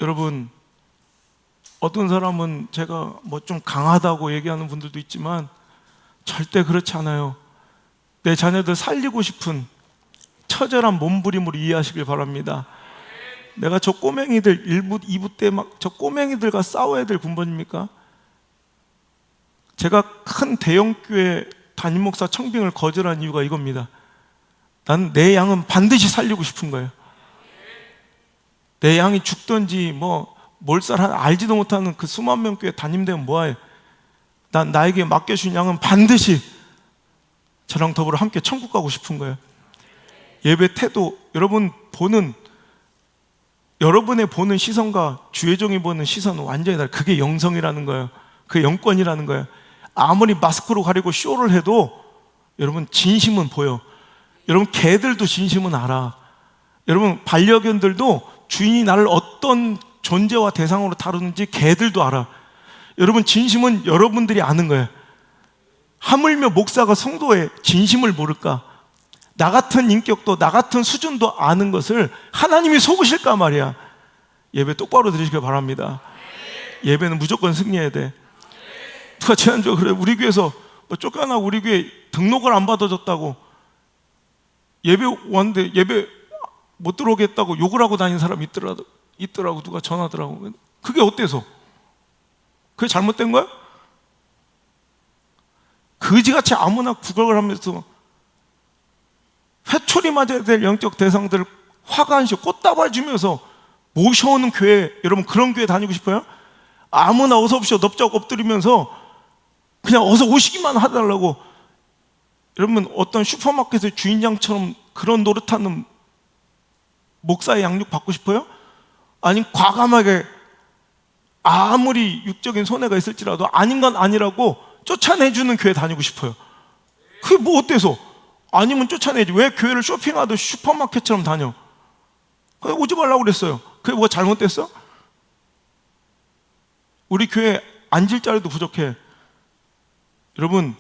여러분, 어떤 사람은 제가 뭐 좀 강하다고 얘기하는 분들도 있지만 절대 그렇지 않아요. 내 자녀들 살리고 싶은 처절한 몸부림으로 이해하시길 바랍니다. 내가 저 꼬맹이들 1부, 2부 때 막 저 꼬맹이들과 싸워야 될 군번입니까? 제가 큰 대형교회 담임 목사 청빙을 거절한 이유가 이겁니다. 난 내 양은 반드시 살리고 싶은 거예요. 내 양이 죽든지 뭐 몰살 알지도 못하는 그 수만 명 교회 담임되면 뭐해? 난 나에게 맡겨준 양은 반드시 저랑 더불어 함께 천국 가고 싶은 거예요. 예배 태도, 여러분의 보는 시선과 주의 종이 보는 시선은 완전히 다르다. 그게 영성이라는 거예요. 그게 영권이라는 거예요. 아무리 마스크로 가리고 쇼를 해도 여러분 진심은 보여. 여러분 개들도 진심은 알아. 여러분 반려견들도 주인이 나를 어떤 존재와 대상으로 다루는지 개들도 알아. 여러분 진심은 여러분들이 아는 거예요. 하물며 목사가 성도의 진심을 모를까? 나 같은 인격도 나 같은 수준도 아는 것을 하나님이 속으실까 말이야. 예배 똑바로 드리시길 바랍니다. 예배는 무조건 승리해야 돼. 누가 지난주에 그래, 우리 교회에서 뭐 쫓겨나고 우리 교회 등록을 안 받아줬다고 예배 왔는데 예배 못 들어오겠다고 욕을 하고 다니는 사람이 있더라고. 누가 전화하더라고. 그게 어때서? 그게 잘못된 거야? 거지같이 아무나 구걸을 하면서 회초리 맞아야 될 영적 대상들을 화가 안 쉬고 꽃다발 주면서 모셔오는 교회, 여러분 그런 교회 다니고 싶어요? 아무나 어서 오십시오 넙작 엎드리면서 그냥 어서 오시기만 해달라고. 여러분 어떤 슈퍼마켓의 주인장처럼 그런 노릇하는 목사의 양육 받고 싶어요? 아니면 과감하게 아무리 육적인 손해가 있을지라도 아닌 건 아니라고 쫓아내주는 교회 다니고 싶어요. 그게 뭐 어때서? 아니면 쫓아내지. 왜 교회를 쇼핑하듯 슈퍼마켓처럼 다녀? 그냥 오지 말라고 그랬어요. 그게 뭐가 잘못됐어? 우리 교회 앉을 자리도 부족해. 여러분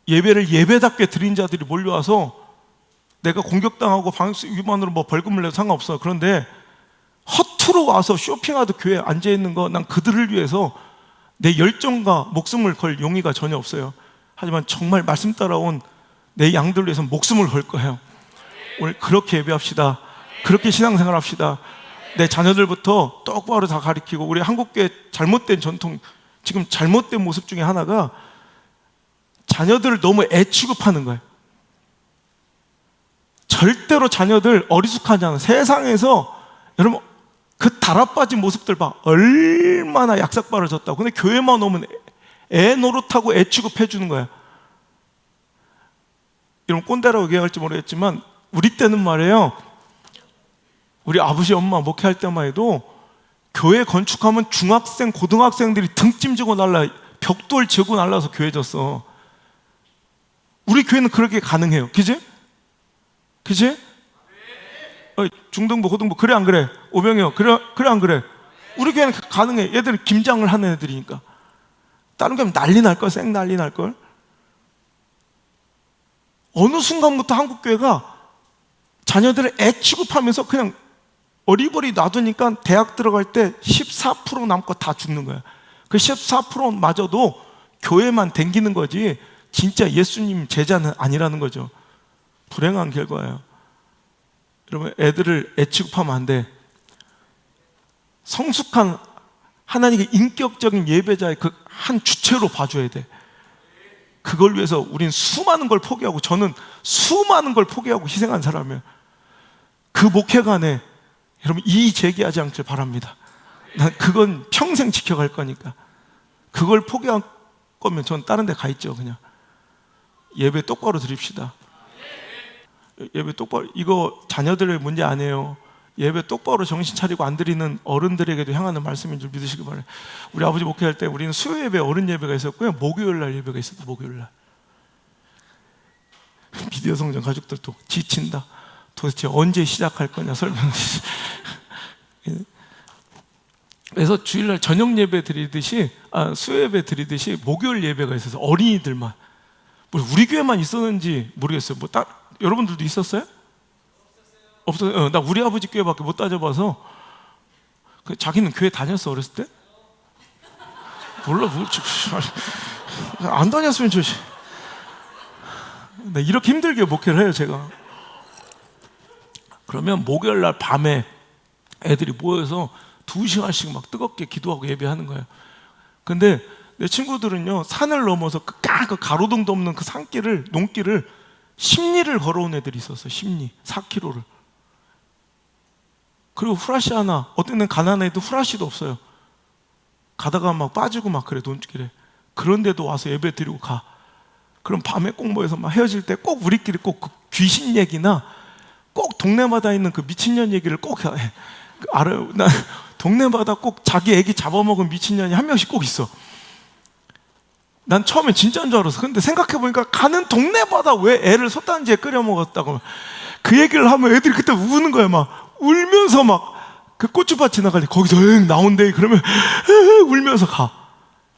예배를 예배답게 드린 자들이 몰려와서 내가 공격당하고 방역수 위반으로 뭐 벌금을 내도 상관없어. 그런데 허투루 와서 쇼핑하듯 교회에 앉아있는 거 난 그들을 위해서 내 열정과 목숨을 걸 용의가 전혀 없어요. 하지만 정말 말씀 따라온 내 양들을 위해서 목숨을 걸 거예요. 오늘 그렇게 예배합시다. 그렇게 신앙생활 합시다. 내 자녀들부터 똑바로 다 가르치고. 우리 한국교회 잘못된 전통, 지금 잘못된 모습 중에 하나가 자녀들을 너무 애 취급하는 거예요. 절대로 자녀들 어리숙하지 않아. 세상에서 여러분 그 달아빠진 모습들 봐. 얼마나 약삭빠르졌다고. 근데 교회만 오면 애 노릇하고 애 취급해 주는 거야. 이런 꼰대라고 얘기할지 모르겠지만 우리 때는 말이에요, 우리 아버지 엄마 목회할 때만 해도 교회 건축하면 중학생 고등학생들이 등짐지고 날라 벽돌 지고 날라서 교회 졌어. 우리 교회는 그렇게 가능해요. 그지? 그지? 중등부 고등부 그래 안 그래? 오병이요 그래 안 그래? 우리 교회는 가능해. 얘들은 김장을 하는 애들이니까. 다른 교회는 난리 날걸. 생 난리 날걸. 어느 순간부터 한국교회가 자녀들을 애 취급하면서 그냥 어리버리 놔두니까 대학 들어갈 때 14% 남고 다 죽는 거야. 그 14%마저도 교회만 댕기는 거지 진짜 예수님 제자는 아니라는 거죠. 불행한 결과예요. 여러분 애들을 애 취급하면 안 돼. 성숙한 하나님의 인격적인 예배자의 그 한 주체로 봐줘야 돼. 그걸 위해서 우린 수많은 걸 포기하고, 저는 수많은 걸 포기하고 희생한 사람이에요. 그 목회관에 여러분 이의 제기하지 않길 바랍니다. 난 그건 평생 지켜갈 거니까. 그걸 포기할 거면 전 다른 데 가 있죠. 그냥 예배 똑바로 드립시다. 예배 똑바로. 이거 자녀들의 문제 아니에요. 예배 똑바로 정신 차리고 안 드리는 어른들에게도 향하는 말씀인 줄 믿으시기 바라요. 우리 아버지 목회할 때 우리는 수요 예배, 어른 예배가 있었고요, 목요일 날 예배가 있었어요. 목요일 날. 미디어 성전 가족들도 지친다. 도대체 언제 시작할 거냐 설명. 그래서 주일날 저녁 예배 드리듯이, 수요 예배 드리듯이 목요일 예배가 있어서 어린이들만. 우리 교회만 있었는지 모르겠어요. 여러분들도 있었어요? 없었어요. 나 우리 아버지 교회밖에 못 따져봐서 자기는 교회 다녔어 어렸을 때? 몰라 안 다녔으면 좋지. 이렇게 힘들게 목회를 해요 제가. 그러면 목요일날 밤에 애들이 모여서 2시간씩 막 뜨겁게 기도하고 예배하는 거예요. 근데 내 친구들은요 산을 넘어서 그 가로등도 없는 그 산길을 농길을 10리를 걸어온 애들이 있었어. 10리 4km를. 그리고 후라시 하나, 어떤 애는 가난한 애도 후라시도 없어요. 가다가 막 빠지고 막 그래 논길에. 그런데도 와서 예배 드리고 가. 그럼 밤에 꼭 모여서 막 헤어질 때 꼭 우리끼리 꼭 그 귀신 얘기나 꼭 동네마다 있는 그 미친년 얘기를 꼭 해. 알아요. 난 동네마다 꼭 자기 애기 잡아먹은 미친년이 한 명씩 꼭 있어. 난 처음엔 진짜인 줄 알았어. 근데 생각해보니까 가는 동네마다 왜 애를 솥단지에 끓여 먹었다고 그 얘기를 하면 애들이 그때 우는 거야. 막 울면서 막 그 고추밭 지나갈 때 거기서 나온대. 그러면 울면서 가.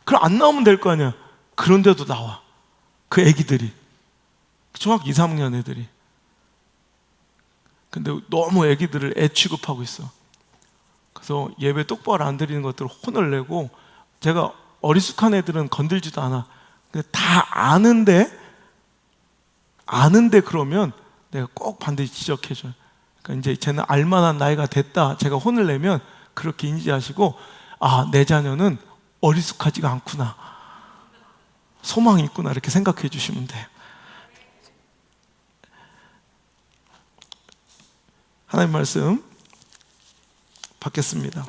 그럼 안 나오면 될 거 아니야. 그런데도 나와. 그 애기들이 중학교 2, 3학년 애들이. 근데 너무 애기들을 애 취급하고 있어. 그래서 예배 똑바로 안 드리는 것들을 혼을 내고, 제가 어리숙한 애들은 건들지도 않아. 근데 다 아는데 그러면 내가 꼭 반드시 지적해줘요. 그러니까 이제 쟤는 알만한 나이가 됐다 제가 혼을 내면 그렇게 인지하시고, 아, 내 자녀는 어리숙하지가 않구나, 소망이 있구나, 이렇게 생각해 주시면 돼요. 하나님 말씀 받겠습니다.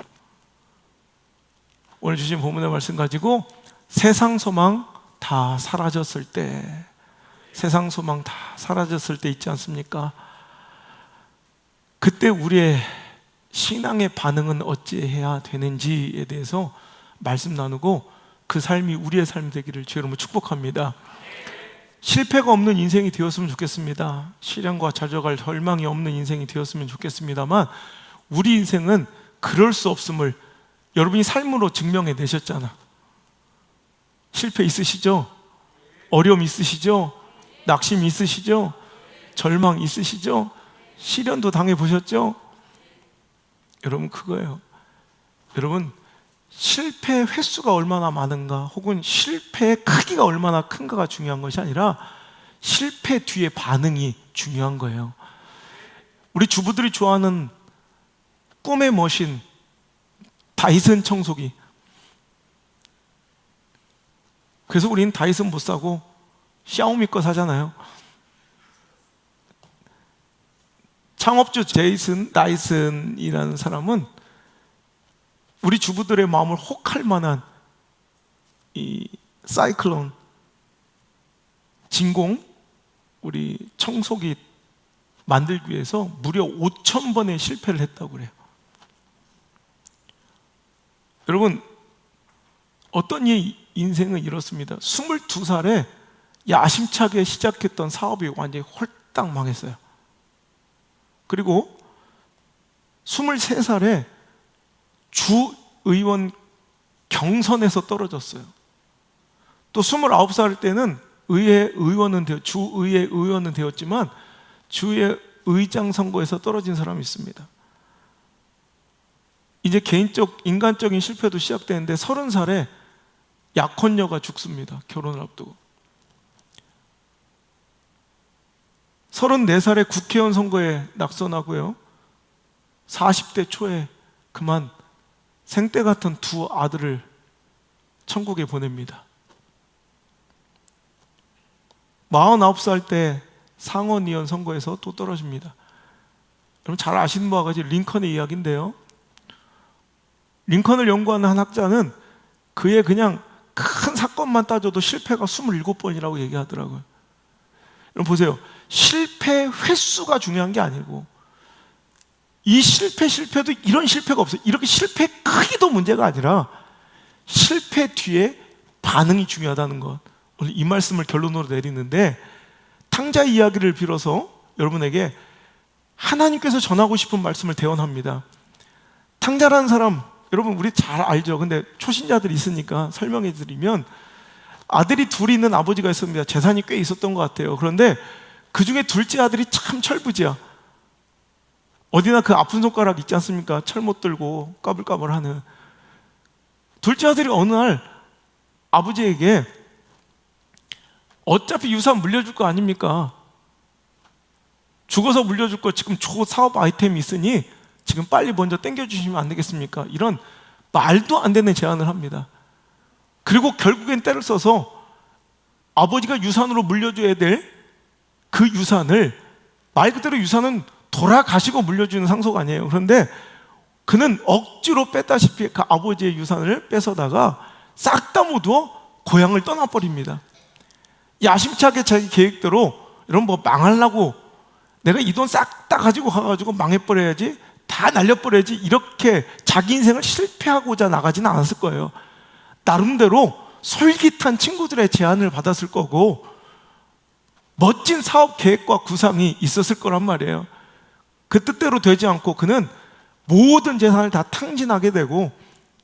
오늘 주신 본문의 말씀 가지고 세상 소망 다 사라졌을 때, 세상 소망 다 사라졌을 때 있지 않습니까? 그때 우리의 신앙의 반응은 어찌해야 되는지에 대해서 말씀 나누고, 그 삶이 우리의 삶이 되기를 주의 이름으로 축복합니다. 실패가 없는 인생이 되었으면 좋겠습니다. 시련과 좌절과 절망이 없는 인생이 되었으면 좋겠습니다만, 우리 인생은 그럴 수 없음을 여러분이 삶으로 증명해 내셨잖아. 실패 있으시죠? 어려움 있으시죠? 낙심 있으시죠? 절망 있으시죠? 시련도 당해보셨죠? 여러분, 그거예요. 여러분, 실패 횟수가 얼마나 많은가, 혹은 실패의 크기가 얼마나 큰가가 중요한 것이 아니라 실패 뒤의 반응이 중요한 거예요. 우리 주부들이 좋아하는 꿈의 머신 다이슨 청소기. 그래서 우리는 다이슨 못 사고 샤오미 거 사잖아요. 창업주 제이슨 다이슨이라는 사람은 우리 주부들의 마음을 혹할 만한 이 사이클론, 진공, 우리 청소기 만들기 위해서 무려 5,000번의 실패를 했다고 그래요. 여러분, 어떤 이 인생은 이렇습니다. 22살에 야심차게 시작했던 사업이 완전히 홀딱 망했어요. 그리고 23살에 주의원 경선에서 떨어졌어요. 또 29살 때는 주의회 의원은 되었지만 주의 의장 선거에서 떨어진 사람이 있습니다. 이제 개인적 인간적인 실패도 시작되는데 30살에 약혼녀가 죽습니다. 결혼을 앞두고. 34살에 국회의원 선거에 낙선하고요, 40대 초에 그만 생때 같은 두 아들을 천국에 보냅니다. 49살 때 상원의원 선거에서 또 떨어집니다. 여러분 잘 아시는 바와 같이 링컨의 이야기인데요, 링컨을 연구하는 한 학자는 그의 그냥 큰 사건만 따져도 실패가 27번이라고 얘기하더라고요. 여러분 보세요. 실패 횟수가 중요한 게 아니고, 이 실패도 이런 실패가 없어요. 이렇게 실패 크기도 문제가 아니라 실패 뒤에 반응이 중요하다는 것, 오늘 이 말씀을 결론으로 내리는데, 탕자 이야기를 빌어서 여러분에게 하나님께서 전하고 싶은 말씀을 대언합니다. 탕자라는 사람, 여러분 우리 잘 알죠. 근데 초신자들이 있으니까 설명해 드리면, 아들이 둘이 있는 아버지가 있습니다. 재산이 꽤 있었던 것 같아요. 그런데 그 중에 둘째 아들이 참 철부지야. 어디나 그 아픈 손가락 있지 않습니까? 철못 들고 까불까불 하는. 둘째 아들이 어느 날 아버지에게 어차피 유산 물려줄 거 아닙니까? 죽어서 물려줄 거 지금 초사업 아이템이 있으니 지금 빨리 먼저 땡겨주시면 안 되겠습니까? 이런 말도 안 되는 제안을 합니다. 그리고 결국엔 때를 써서 아버지가 유산으로 물려줘야 될 그 유산을, 말 그대로 유산은 돌아가시고 물려주는 상속 아니에요. 그런데 그는 억지로 뺐다시피 그 아버지의 유산을 뺏어다가 싹 다 모두 고향을 떠나버립니다. 야심차게 자기 계획대로, 여러분 뭐 망하려고 내가 이 돈 싹 다 가지고 가가지고 망해버려야지, 다 날려버려야지, 이렇게 자기 인생을 실패하고자 나가지는 않았을 거예요. 나름대로 솔깃한 친구들의 제안을 받았을 거고 멋진 사업 계획과 구상이 있었을 거란 말이에요. 그 뜻대로 되지 않고 그는 모든 재산을 다 탕진하게 되고,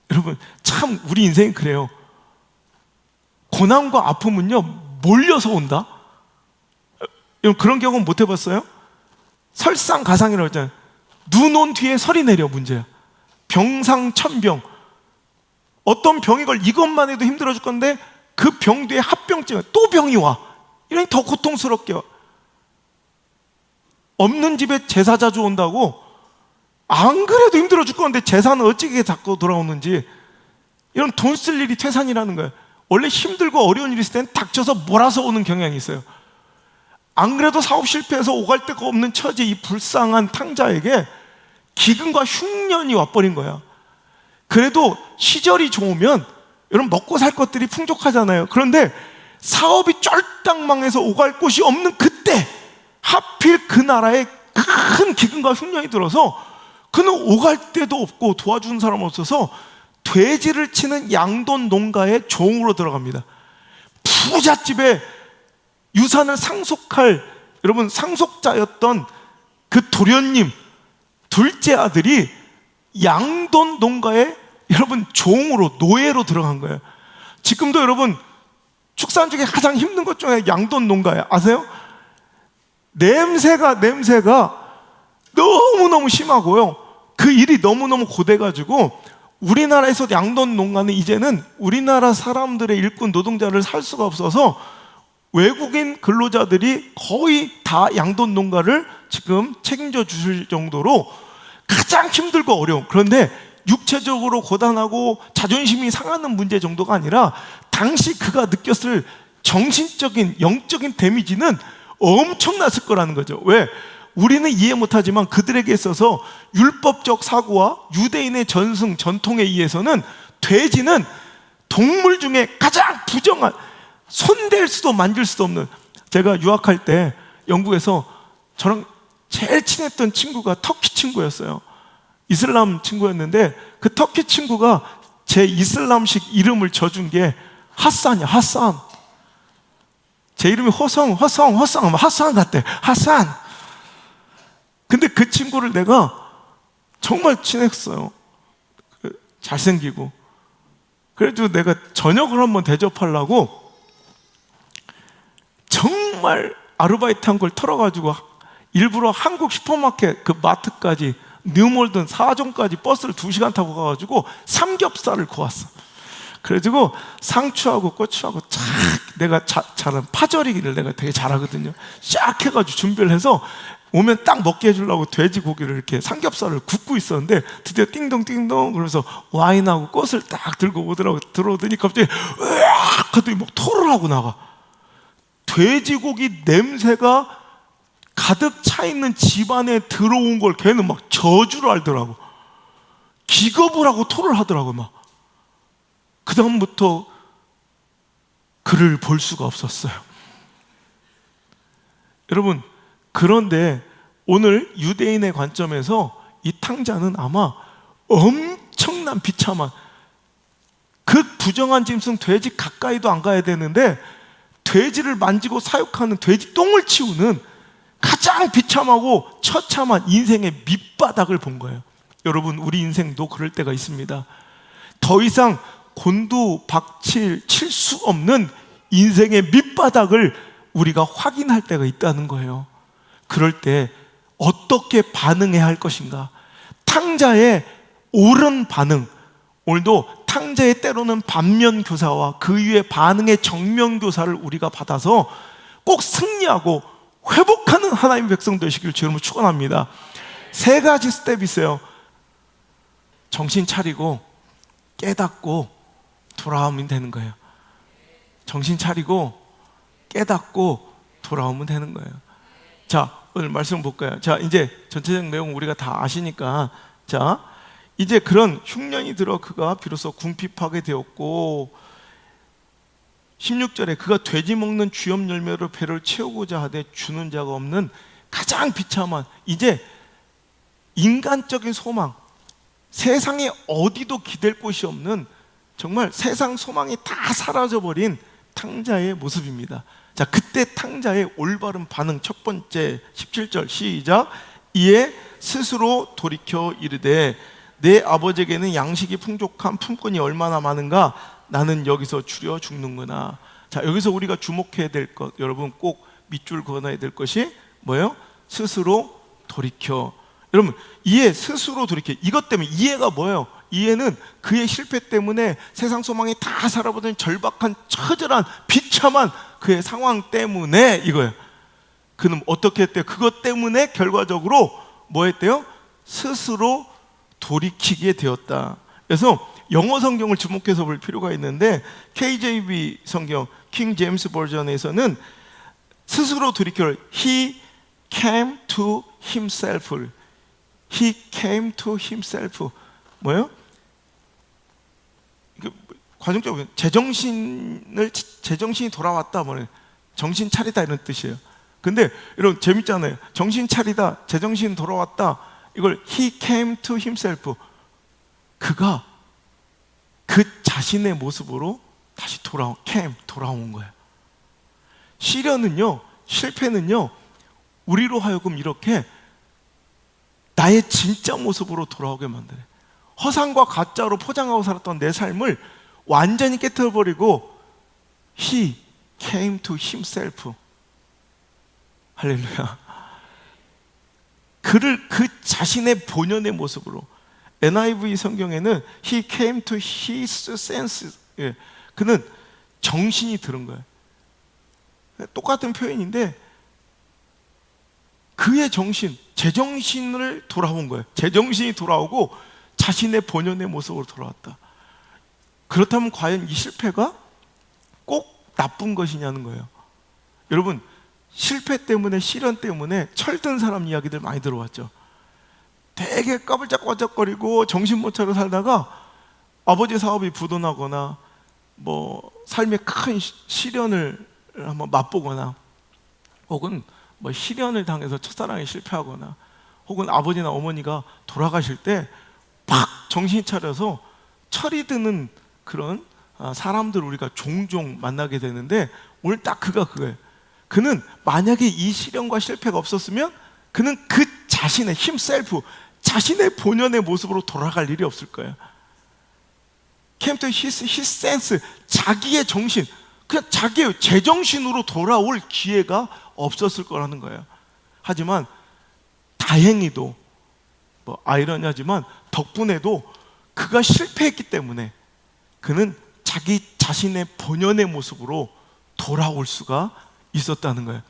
여러분 참 우리 인생이 그래요. 고난과 아픔은요 몰려서 온다. 여러분 그런 경험 못 해봤어요? 설상가상이라고 하잖아요. 눈 온 뒤에 설이 내려. 문제야. 병상천병. 어떤 병이 걸 이것만 해도 힘들어 죽 건데 그 병 뒤에 합병증, 또 병이 와. 이러니 더 고통스럽게 와. 없는 집에 제사 자주 온다고 안 그래도 힘들어 죽 건데 제사는 어찌게 자꾸 돌아오는지. 이런 돈 쓸 일이 퇴산이라는 거예요. 원래 힘들고 어려운 일이 있을 땐 닥쳐서 몰아서 오는 경향이 있어요. 안 그래도 사업 실패해서 오갈 데가 없는 처지, 이 불쌍한 탕자에게 기근과 흉년이 와버린 거야. 그래도 시절이 좋으면 여러분 먹고 살 것들이 풍족하잖아요. 그런데 사업이 쫄딱 망해서 오갈 곳이 없는 그때 하필 그 나라에 큰 기근과 흉년이 들어서 그는 오갈 데도 없고 도와주는 사람 없어서 돼지를 치는 양돈 농가의 종으로 들어갑니다. 부잣집에 유산을 상속할, 여러분 상속자였던 그 도련님 둘째 아들이 양돈 농가의 여러분 종으로, 노예로 들어간 거예요. 지금도 여러분 축산 중에 가장 힘든 것 중에 양돈 농가예요. 아세요? 냄새가 너무너무 심하고요. 그 일이 너무너무 고돼가지고 우리나라에서 양돈 농가는 이제는 우리나라 사람들의 일꾼 노동자를 살 수가 없어서 외국인 근로자들이 거의 다 양돈 농가를 지금 책임져 주실 정도로 가장 힘들고 어려운, 그런데 육체적으로 고단하고 자존심이 상하는 문제 정도가 아니라 당시 그가 느꼈을 정신적인, 영적인 데미지는 엄청났을 거라는 거죠. 왜? 우리는 이해 못하지만 그들에게 있어서 율법적 사고와 유대인의 전승, 전통에 의해서는 돼지는 동물 중에 가장 부정한, 손댈 수도 만질 수도 없는. 제가 유학할 때 영국에서 저랑 제일 친했던 친구가 터키 친구였어요. 이슬람 친구였는데 그 터키 친구가 제 이슬람식 이름을 져준 게 하산이야. 하산. 제 이름이 허성 같대. 하산. 근데 그 친구를 내가 정말 친했어요. 잘생기고. 그래도 내가 저녁을 한번 대접하려고 정말 아르바이트 한 걸 털어가지고 일부러 한국 슈퍼마켓 그 마트까지, 뉴몰든 4종까지 버스를 2시간 타고 가가지고 삼겹살을 구웠어. 그래가지고 상추하고 고추하고 쫙, 내가 잘하는 파절이기를 내가 되게 잘하거든요. 쫙 해가지고 준비를 해서 오면 딱 먹게 해주려고 돼지고기를 이렇게 삼겹살을 굽고 있었는데 드디어 띵동띵동 그러면서 와인하고 꽃을 딱 들고 오더라고. 들어오더니 갑자기 으악 하더니 막 토를 하고 나가. 돼지고기 냄새가 가득 차 있는 집안에 들어온 걸 걔는 막 저주를 알더라고. 기겁을 하고 토를 하더라고. 막 그 다음부터 그를 볼 수가 없었어요. 여러분, 그런데 오늘 유대인의 관점에서 이 탕자는 아마 엄청난 비참한, 그 부정한 짐승 돼지 가까이도 안 가야 되는데 돼지를 만지고 사육하는 돼지 똥을 치우는 가장 비참하고 처참한 인생의 밑바닥을 본 거예요. 여러분, 우리 인생도 그럴 때가 있습니다. 더 이상 곤두박질 칠 수 없는 인생의 밑바닥을 우리가 확인할 때가 있다는 거예요. 그럴 때 어떻게 반응해야 할 것인가, 탕자의 옳은 반응. 오늘도 탕자의 때로는 반면 교사와 그 이후의 반응의 정면 교사를 우리가 받아서 꼭 승리하고 회복하는 하나님의 백성 되시길 주님으로 축원합니다. 3가지 스텝이 있어요. 정신 차리고 깨닫고 돌아오면 되는 거예요. 정신 차리고 깨닫고 돌아오면 되는 거예요. 자, 오늘 말씀 볼까요? 자, 이제 전체적 내용 우리가 다 아시니까, 자, 이제 그런 흉년이 들어 그가 비로소 궁핍하게 되었고, 16절에 그가 돼지 먹는 쥐염 열매로 배를 채우고자 하되 주는 자가 없는 가장 비참한, 이제 인간적인 소망, 세상에 어디도 기댈 곳이 없는, 정말 세상 소망이 다 사라져버린 탕자의 모습입니다. 자, 그때 탕자의 올바른 반응, 첫 번째 17절 시작. 이에 스스로 돌이켜 이르되 내 아버지에게는 양식이 풍족한 품꾼이 얼마나 많은가, 나는 여기서 추려 죽는구나. 자, 여기서 우리가 주목해야 될 것, 여러분 꼭 밑줄 그어놔야 될 것이 뭐예요? 스스로 돌이켜. 여러분, 이해, 스스로 돌이켜. 이것 때문에, 이해가 뭐예요? 이해는 그의 실패 때문에 세상 소망이 다 사라버린 절박한 처절한 비참한 그의 상황 때문에 이거예요. 그는 어떻게 했대요? 그것 때문에 결과적으로 뭐 했대요? 스스로 돌이키게 되었다. 그래서 영어 성경을 주목해서 볼 필요가 있는데, KJV 성경 킹 제임스 버전에서는 스스로 돌이켜, He came to himself. He came to himself. 뭐예요? 관용적으로 제정신이 돌아왔다, 뭐예요? 정신 차리다, 이런 뜻이에요. 근데 여러분 재밌잖아요. 정신 차리다, 제정신 돌아왔다, 이걸 He came to himself. 그가 그 자신의 모습으로 다시 돌아온 거예요. 시련은요, 실패는요, 우리로 하여금 이렇게 나의 진짜 모습으로 돌아오게 만드네. 허상과 가짜로 포장하고 살았던 내 삶을 완전히 깨트려버리고 He came to himself. 할렐루야. 그를 그 자신의 본연의 모습으로, NIV 성경에는 He came to his senses. 예, 그는 정신이 들은 거예요. 똑같은 표현인데 그의 정신, 제정신을 돌아온 거예요. 제정신이 돌아오고 자신의 본연의 모습으로 돌아왔다. 그렇다면 과연 이 실패가 꼭 나쁜 것이냐는 거예요. 여러분, 실패 때문에, 시련 때문에 철든 사람 이야기들 많이 들어왔죠. 되게 까불짝까불짝거리고 정신 못 차려 살다가 아버지 사업이 부도나거나 뭐 삶의 큰 시련을 한번 맛보거나, 혹은 뭐 시련을 당해서 첫사랑에 실패하거나, 혹은 아버지나 어머니가 돌아가실 때 팍 정신이 차려서 철이 드는 그런 사람들을 우리가 종종 만나게 되는데, 오늘 딱 그거예요. 그는 만약에 이 시련과 실패가 없었으면 그는 그 자신의 himself, 자신의 본연의 모습으로 돌아갈 일이 없을 거예요. came to his sense, 자기의 정신, 그냥 자기의 제정신으로 돌아올 기회가 없었을 거라는 거예요. 하지만 다행히도, 뭐 아이러니하지만 덕분에도 그가 실패했기 때문에 그는 자기 자신의 본연의 모습으로 돌아올 수가 있었다는 거예요.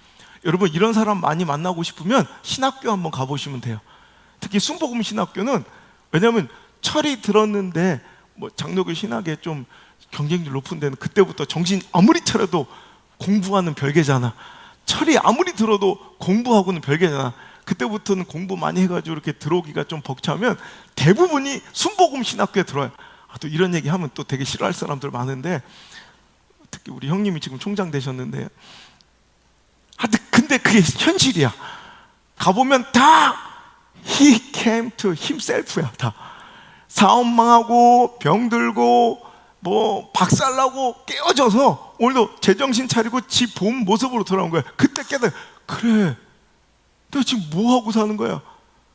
여러분, 이런 사람 많이 만나고 싶으면 신학교 한번 가보시면 돼요. 특히 순복음 신학교는, 왜냐하면 철이 들었는데 뭐 장로교 신학에 좀 경쟁률 높은 데는 그때부터 정신 아무리 차려도 공부하는 별개잖아. 철이 아무리 들어도 공부하고는 별개잖아. 그때부터는 공부 많이 해가지고 이렇게 들어오기가 좀 벅차면 대부분이 순복음 신학교에 들어와요. 또 이런 얘기 하면 또 되게 싫어할 사람들 많은데, 특히 우리 형님이 지금 총장 되셨는데, 하여튼 근데 그게 현실이야. 가보면 다 He came to himself야. 다 사업 망하고 병들고 뭐 박살나고 깨어져서 오늘도 제정신 차리고 지 본 모습으로 돌아온 거야. 그때 깨달아, 그래, 내가 지금 뭐하고 사는 거야?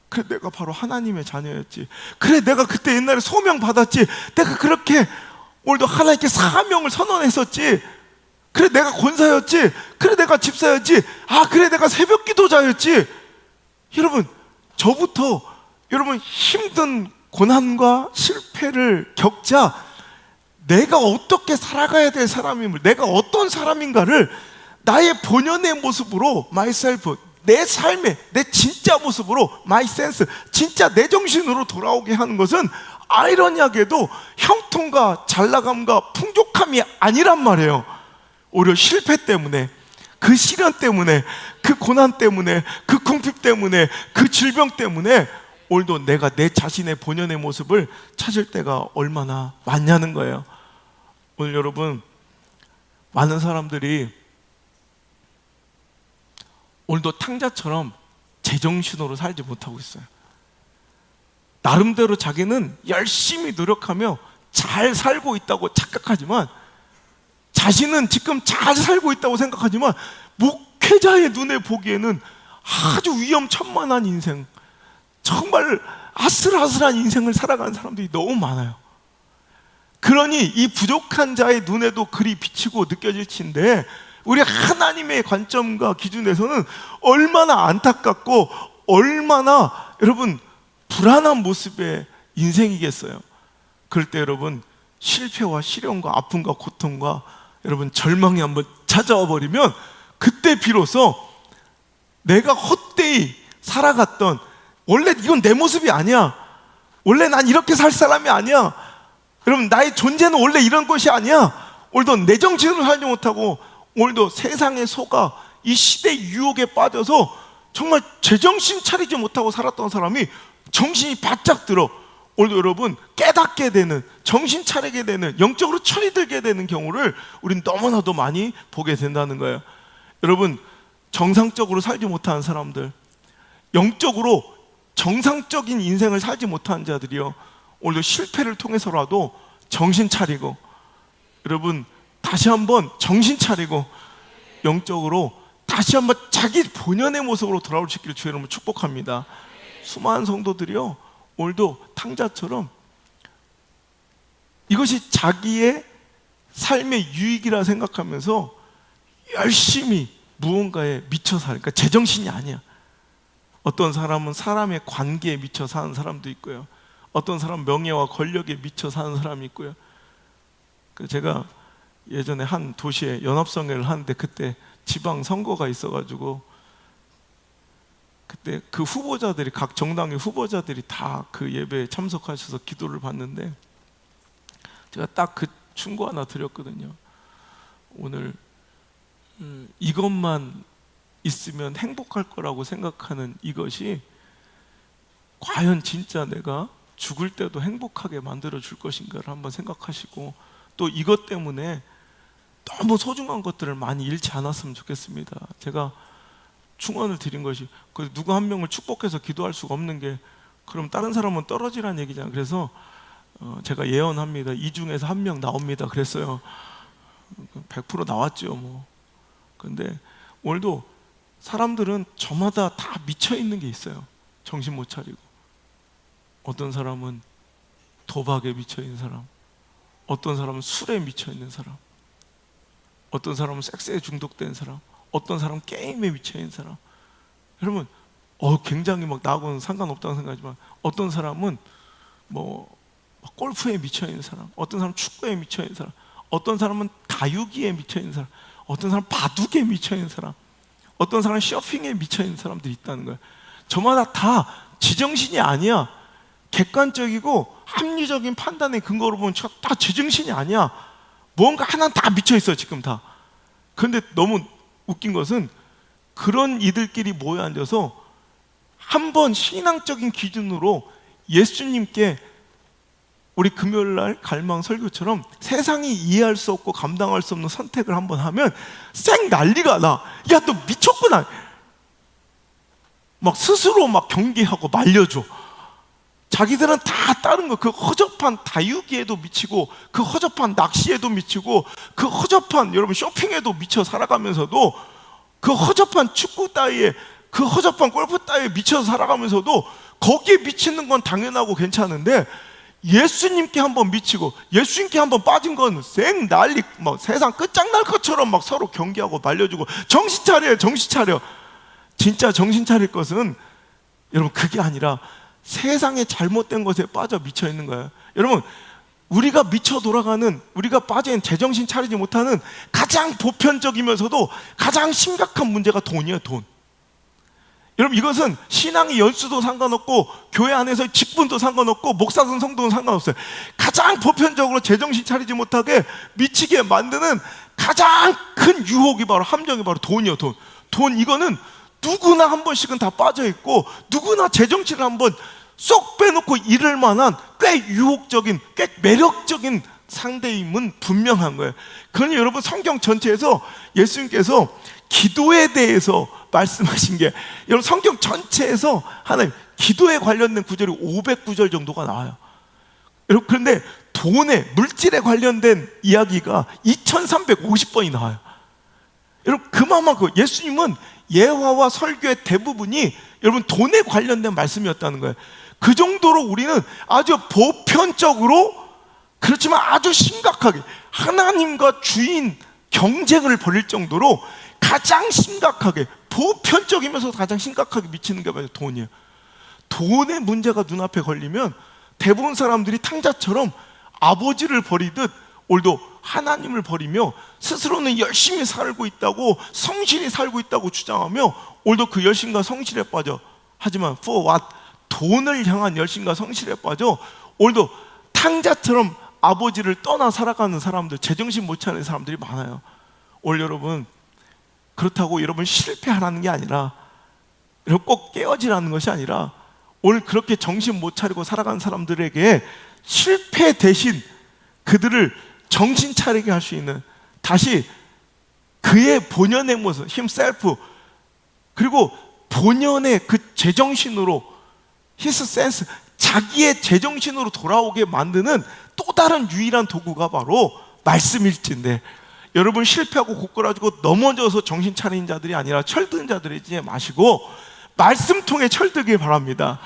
그래, 내가 바로 하나님의 자녀였지. 그래, 내가 그때 옛날에 소명 받았지. 내가 그렇게 오늘도 하나님께 사명을 선언했었지. 그래, 내가 권사였지. 그래, 내가 집사였지. 아, 그래, 내가 새벽 기도자였지. 여러분, 저부터 여러분 힘든 고난과 실패를 겪자 내가 어떻게 살아가야 될 사람임을, 내가 어떤 사람인가를 나의 본연의 모습으로 myself, 내 삶의 내 진짜 모습으로 my sense, 진짜 내 정신으로 돌아오게 하는 것은 아이러니하게도 형통과 잘나감과 풍족함이 아니란 말이에요. 오히려 실패 때문에, 그 시련 때문에, 그 고난 때문에, 그 궁핍 때문에, 그 질병 때문에 오늘도 내가 내 자신의 본연의 모습을 찾을 때가 얼마나 많냐는 거예요. 오늘 여러분, 많은 사람들이 오늘도 탕자처럼 제정신으로 살지 못하고 있어요. 나름대로 자기는 열심히 노력하며 잘 살고 있다고 착각하지만, 자신은 지금 잘 살고 있다고 생각하지만 목회자의 눈에 보기에는 아주 위험천만한 인생, 정말 아슬아슬한 인생을 살아가는 사람들이 너무 많아요. 그러니 이 부족한 자의 눈에도 그리 비치고 느껴질진데, 우리 하나님의 관점과 기준에서는 얼마나 안타깝고 얼마나 여러분 불안한 모습의 인생이겠어요. 그럴 때 여러분, 실패와 시련과 아픔과 고통과 여러분 절망이 한번 찾아와 버리면, 그때 비로소 내가 헛되이 살아갔던, 원래 이건 내 모습이 아니야, 원래 난 이렇게 살 사람이 아니야, 여러분 나의 존재는 원래 이런 것이 아니야, 오늘도 내 정신으로 살지 못하고 오늘도 세상에 속아 이 시대의 유혹에 빠져서 정말 제정신 차리지 못하고 살았던 사람이 정신이 바짝 들어 오늘도 여러분 깨닫게 되는, 정신 차리게 되는, 영적으로 철이 들게 되는 경우를 우린 너무나도 많이 보게 된다는 거예요. 여러분, 정상적으로 살지 못하는 사람들, 영적으로 정상적인 인생을 살지 못하는 자들이요, 오늘도 실패를 통해서라도 정신 차리고, 여러분 다시 한번 정신 차리고 영적으로 다시 한번 자기 본연의 모습으로 돌아올 수 있기를 주의 이름으로 축복합니다. 수많은 성도들이요, 오늘도 탕자처럼 이것이 자기의 삶의 유익이라 생각하면서 열심히 무언가에 미쳐 살니까 제정신이 아니야. 어떤 사람은 사람의 관계에 미쳐 사는 사람도 있고요, 어떤 사람은 명예와 권력에 미쳐 사는 사람이 있고요. 제가 예전에 한 도시에 연합성회를 하는데, 그때 지방 선거가 있어가지고 그때 그 후보자들이, 각 정당의 후보자들이 다 그 예배에 참석하셔서 기도를 받는데, 제가 딱 그 충고 하나 드렸거든요. 오늘 이것만 있으면 행복할 거라고 생각하는 이것이 과연 진짜 내가 죽을 때도 행복하게 만들어 줄 것인가를 한번 생각하시고, 또 이것 때문에 너무 소중한 것들을 많이 잃지 않았으면 좋겠습니다. 제가 충원을 드린 것이, 누구 한 명을 축복해서 기도할 수가 없는 게 그럼 다른 사람은 떨어지라는 얘기잖아요. 그래서 제가 예언합니다. 이 중에서 한 명 나옵니다. 그랬어요. 100% 나왔죠 뭐. 근데 오늘도 사람들은 저마다 다 미쳐 있는 게 있어요. 정신 못 차리고, 어떤 사람은 도박에 미쳐 있는 사람, 어떤 사람은 술에 미쳐 있는 사람, 어떤 사람은 섹스에 중독된 사람, 어떤 사람은 게임에 미쳐 있는 사람. 여러분, 굉장히 막 나하고는 상관없다고 생각하지만, 어떤 사람은 뭐 골프에 미쳐 있는 사람, 어떤 사람은 축구에 미쳐 있는 사람, 어떤 사람은 다육이에 미쳐 있는 사람, 어떤 사람은 바둑에 미쳐 있는 사람, 어떤 사람은 쇼핑에 미쳐 있는 사람들이 있다는 거예요. 저마다 다 지정신이 아니야. 객관적이고 합리적인 판단의 근거로 보면 다 제정신이 아니야. 뭔가 하나는 다 미쳐 있어 지금 다. 그런데 너무 웃긴 것은, 그런 이들끼리 모여 앉아서 한번 신앙적인 기준으로 예수님께 우리 금요일날 갈망 설교처럼 세상이 이해할 수 없고 감당할 수 없는 선택을 한번 하면 쌩 난리가 나. 야, 너 미쳤구나. 막 스스로 막 경계하고 말려줘. 자기들은 다 다른 거, 그 허접한 다육이에도 미치고, 그 허접한 낚시에도 미치고, 그 허접한 여러분 쇼핑에도 미쳐 살아가면서도, 그 허접한 축구 따위에, 그 허접한 골프 따위에 미쳐서 살아가면서도 거기에 미치는 건 당연하고 괜찮은데, 예수님께 한번 미치고 예수님께 한번 빠진 건 쌩 난리, 막 세상 끝장날 것처럼 막 서로 경계하고 말려주고. 정신 차려, 정신 차려. 진짜 정신 차릴 것은 여러분, 그게 아니라 세상의 잘못된 것에 빠져 미쳐 있는 거예요. 여러분, 우리가 미쳐 돌아가는, 우리가 빠져있는, 제정신 차리지 못하는 가장 보편적이면서도 가장 심각한 문제가 돈이에요. 돈. 여러분, 이것은 신앙의 연수도 상관없고 교회 안에서의 직분도 상관없고 목사든 성도는 상관없어요. 가장 보편적으로 제정신 차리지 못하게 미치게 만드는 가장 큰 유혹이 바로, 함정이 바로 돈이에요. 돈. 이거는 누구나 한 번씩은 다 빠져있고 누구나 제정신을 한번 쏙 빼놓고 잃을 만한 꽤 유혹적인, 꽤 매력적인 상대임은 분명한 거예요. 그러니 여러분, 성경 전체에서 예수님께서 기도에 대해서 말씀하신 게, 여러분, 성경 전체에서 하나님 기도에 관련된 구절이 500구절 정도가 나와요. 여러분, 그런데 돈에, 물질에 관련된 이야기가 2350번이 나와요. 여러분, 그만큼 예수님은 예화와 설교의 대부분이 여러분 돈에 관련된 말씀이었다는 거예요. 그 정도로 우리는 아주 보편적으로, 그렇지만 아주 심각하게 하나님과 주인 경쟁을 벌일 정도로 가장 심각하게, 보편적이면서 가장 심각하게 미치는 게 바로 돈이에요. 돈의 문제가 눈앞에 걸리면 대부분 사람들이 탕자처럼 아버지를 버리듯 오늘도 하나님을 버리며 스스로는 열심히 살고 있다고, 성실히 살고 있다고 주장하며 오늘도 그 열심과 성실에 빠져, 하지만 for what? 돈을 향한 열심과 성실에 빠져 오늘도 탕자처럼 아버지를 떠나 살아가는 사람들, 제정신 못 차리는 사람들이 많아요. 오늘 여러분, 그렇다고 여러분 실패하라는 게 아니라, 여러분 꼭 깨어지라는 것이 아니라, 오늘 그렇게 정신 못 차리고 살아가는 사람들에게 실패 대신 그들을 정신 차리게 할 수 있는, 다시 그의 본연의 모습, himself, 그리고 본연의 그 제정신으로, his sense, 자기의 제정신으로 돌아오게 만드는 또 다른 유일한 도구가 바로 말씀일진데, 여러분 실패하고 고꾸라지고 넘어져서 정신 차리는 자들이 아니라 철든 자들이지 마시고 말씀 통해 철들길 바랍니다.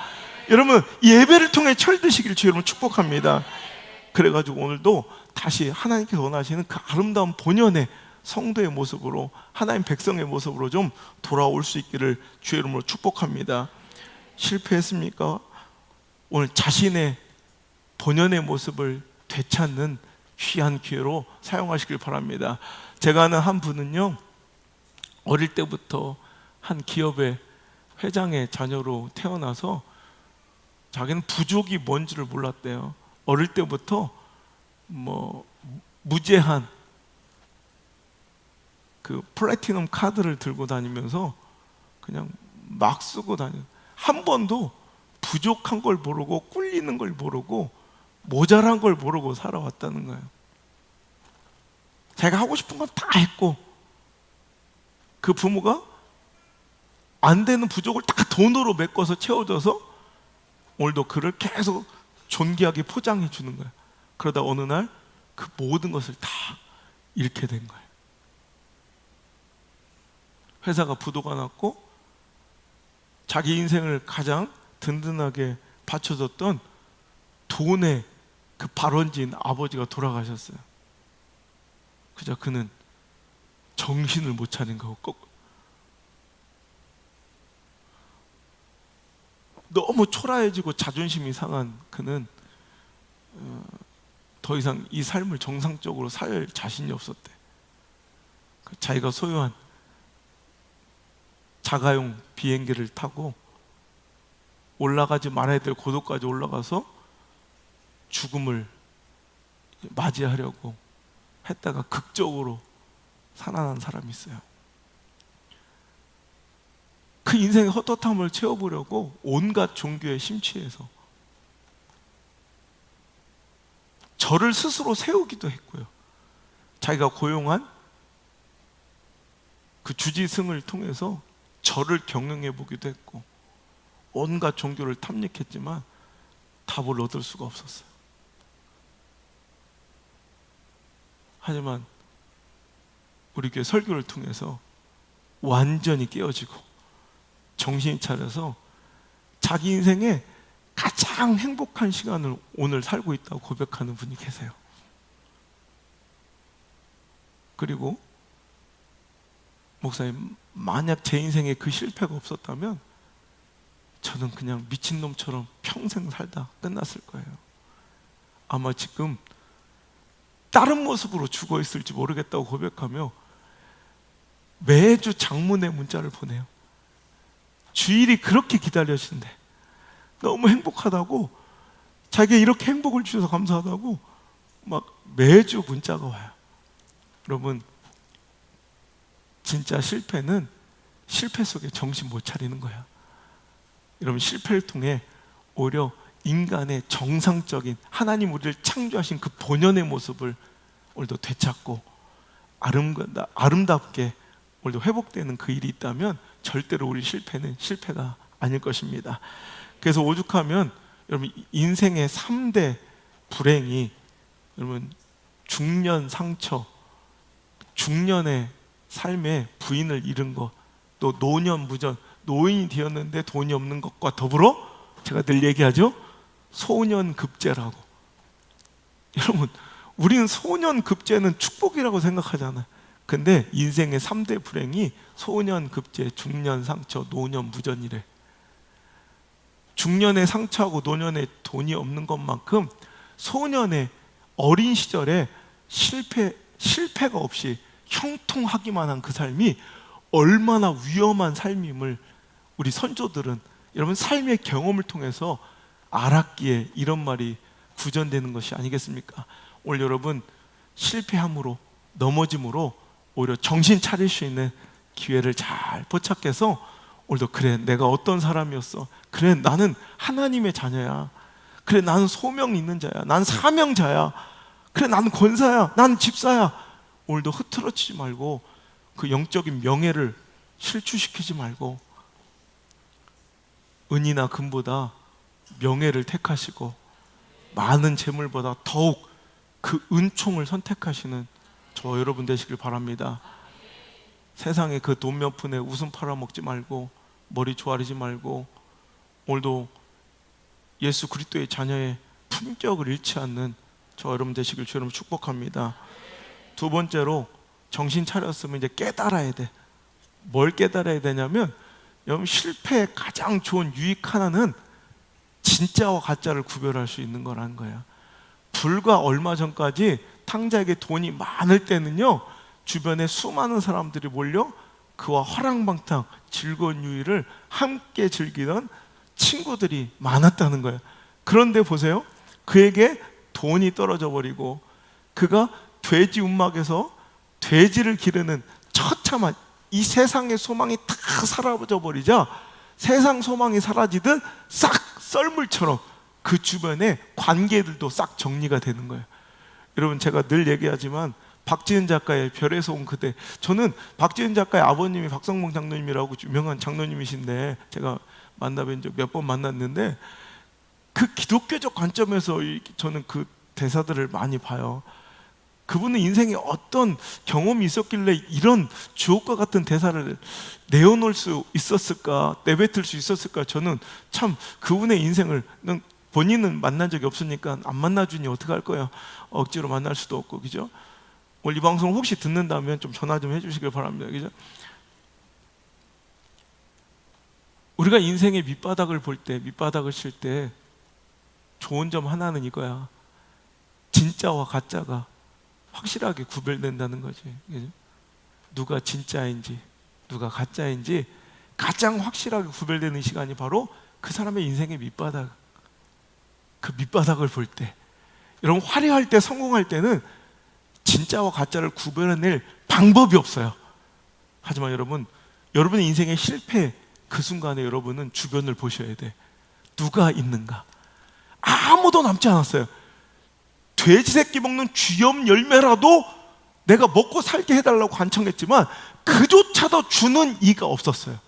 여러분, 예배를 통해 철드시길 주 여러분 축복합니다. 그래가지고 오늘도 다시 하나님께서 원하시는 그 아름다운 본연의 성도의 모습으로, 하나님 백성의 모습으로 좀 돌아올 수 있기를 주 이름으로 축복합니다. 실패했습니까? 오늘 자신의 본연의 모습을 되찾는 귀한 기회로 사용하시길 바랍니다. 제가 아는 한 분은요, 어릴 때부터 한 기업의 회장의 자녀로 태어나서 자기는 부족이 뭔지를 몰랐대요. 어릴 때부터 무제한 그 플래티넘 카드를 들고 다니면서 그냥 막 쓰고 한 번도 부족한 걸 모르고, 꿀리는 걸 모르고, 모자란 걸 모르고 살아왔다는 거예요. 자기가 하고 싶은 건 다 했고, 그 부모가 안 되는 부족을 다 돈으로 메꿔서 채워줘서 오늘도 그를 계속 존귀하게 포장해 주는 거예요. 그러다 어느 날 그 모든 것을 다 잃게 된 거예요. 회사가 부도가 났고 자기 인생을 가장 든든하게 받쳐줬던 돈의 그 발원지인 아버지가 돌아가셨어요. 그저 그는 정신을 못 차린 거고, 너무 초라해지고 자존심이 상한 그는 더 이상 이 삶을 정상적으로 살 자신이 없었대. 자기가 소유한 자가용 비행기를 타고 올라가지 말아야 될 고도까지 올라가서 죽음을 맞이하려고 했다가 극적으로 살아난 사람이 있어요. 그 인생의 헛헛함을 채워보려고 온갖 종교에 심취해서 절을 스스로 세우기도 했고요. 자기가 고용한 그 주지승을 통해서 절을 경영해 보기도 했고, 온갖 종교를 탐닉했지만 답을 얻을 수가 없었어요. 하지만 우리 교회 설교를 통해서 완전히 깨어지고 정신이 차려서 자기 인생에 가장 행복한 시간을 오늘 살고 있다고 고백하는 분이 계세요. 그리고 목사님, 만약 제 인생에 그 실패가 없었다면 저는 그냥 미친놈처럼 평생 살다 끝났을 거예요. 아마 지금 다른 모습으로 죽어 있을지 모르겠다고 고백하며 매주 장문의 문자를 보내요. 주일이 그렇게 기다려진대. 너무 행복하다고, 자기가 이렇게 행복을 주셔서 감사하다고 막 매주 문자가 와요. 여러분, 진짜 실패는 실패 속에 정신 못 차리는 거야. 여러분, 실패를 통해 오히려 인간의 정상적인, 하나님 우리를 창조하신 그 본연의 모습을 오늘도 되찾고 아름답게 오늘도 회복되는 그 일이 있다면 절대로 우리 실패는 실패가 아닐 것입니다. 그래서 오죽하면 여러분, 인생의 3대 불행이, 여러분, 중년 상처, 중년의 삶에 부인을 잃은 것, 또 노년 무전, 노인이 되었는데 돈이 없는 것과 더불어 제가 늘 얘기하죠, 소년급제라고. 여러분, 우리는 소년급제는 축복이라고 생각하잖아요. 근데 인생의 3대 불행이 소년급제, 중년 상처, 노년 무전이래. 중년의 상처하고 노년에 돈이 없는 것만큼 소년의 어린 시절에 실패가 없이 형통하기만 한 그 삶이 얼마나 위험한 삶임을 우리 선조들은, 여러분, 삶의 경험을 통해서 알았기에 이런 말이 구전되는 것이 아니겠습니까? 오늘 여러분, 실패함으로, 넘어짐으로 오히려 정신 차릴 수 있는 기회를 잘 포착해서 오늘도, 그래, 내가 어떤 사람이었어, 그래, 나는 하나님의 자녀야, 그래, 나는 소명 있는 자야, 난 사명자야, 그래, 나는 권사야, 난 집사야. 오늘도 흐트러치지 말고 그 영적인 명예를 실추시키지 말고 은이나 금보다 명예를 택하시고 많은 재물보다 더욱 그 은총을 선택하시는 저 여러분 되시길 바랍니다. 세상에 그 돈 몇 푼에 웃음 팔아먹지 말고 머리 조아리지 말고 오늘도 예수 그리스도의 자녀의 품격을 잃지 않는 저 여러분 되시길 주여름 축복합니다. 두 번째로, 정신 차렸으면 이제 깨달아야 돼. 뭘 깨달아야 되냐면, 여러분, 실패의 가장 좋은 유익 하나는 진짜와 가짜를 구별할 수 있는 거라는 거야. 불과 얼마 전까지 탕자에게 돈이 많을 때는요, 주변에 수많은 사람들이 몰려 그와 화랑방탕 즐거운 유의를 함께 즐기던 친구들이 많았다는 거예요. 그런데 보세요, 그에게 돈이 떨어져 버리고 그가 돼지 움막에서 돼지를 기르는 처참한, 이 세상의 소망이 다 사라져 버리자 세상 소망이 사라지듯 싹 썰물처럼 그 주변의 관계들도 싹 정리가 되는 거예요. 여러분, 제가 늘 얘기하지만 박지은 작가의 별에서 온 그대, 저는 박지은 작가의 아버님이 박성봉 장로님이라고 유명한 장로님이신데 제가 만나뵌 적 몇 번 만났는데, 그 기독교적 관점에서 저는 그 대사들을 많이 봐요. 그분은 인생에 어떤 경험이 있었길래 이런 주옥과 같은 대사를 내어놓을 수 있었을까, 내뱉을 수 있었을까. 저는 참 그분의 인생을, 본인은 만난 적이 없으니까 안 만나주니 어떡할 거예요. 억지로 만날 수도 없고, 그죠? 오늘 이 방송 혹시 듣는다면 좀 전화 좀 해주시길 바랍니다, 그죠? 우리가 인생의 밑바닥을 볼 때, 밑바닥을 칠 때 좋은 점 하나는 이거야. 진짜와 가짜가 확실하게 구별된다는 거지, 그죠? 누가 진짜인지 누가 가짜인지 가장 확실하게 구별되는 시간이 바로 그 사람의 인생의 밑바닥, 그 밑바닥을 볼 때. 여러분, 화려할 때, 성공할 때는 진짜와 가짜를 구별해낼 방법이 없어요. 하지만 여러분의 인생의 실패 그 순간에 여러분은 주변을 보셔야 돼. 누가 있는가? 아무도 남지 않았어요. 돼지 새끼 먹는 쥐염 열매라도 내가 먹고 살게 해달라고 간청했지만 그조차도 주는 이가 없었어요.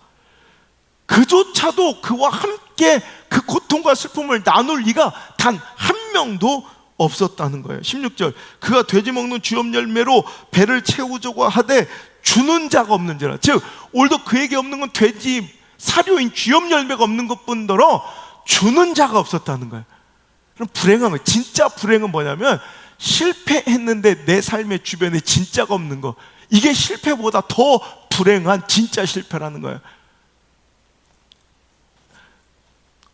그조차도 그와 함께 그 고통과 슬픔을 나눌 이가 단 한 명도 없었다는 거예요. 16절, 그가 돼지 먹는 쥐염 열매로 배를 채우자고 하되 주는 자가 없는지라. 즉 오늘도 그에게 없는 건 돼지 사료인 쥐염 열매가 없는 것뿐더러 주는 자가 없었다는 거예요. 그럼 불행한 거예요. 진짜 불행은 뭐냐면 실패했는데 내 삶의 주변에 진짜가 없는 거. 이게 실패보다 더 불행한 진짜 실패라는 거예요.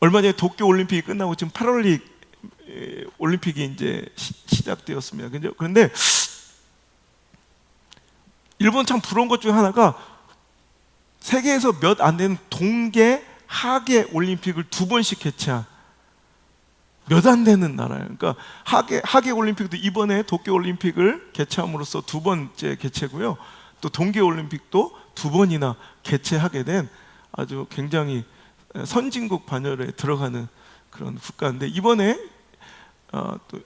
얼마 전에 도쿄 올림픽이 끝나고 지금 패럴림픽 올림픽이 이제 시작되었습니다. 그런데 일본 참 부러운 것 중에 하나가 세계에서 몇 안 되는 동계 하계 올림픽을 2번씩 개최한 몇 안 되는 나라예요. 그러니까 하계 올림픽도 이번에 도쿄 올림픽을 개최함으로써 2번째 개최고요. 또 동계 올림픽도 2번이나 개최하게 된 아주 굉장히 선진국 반열에 들어가는 그런 국가인데, 이번에 또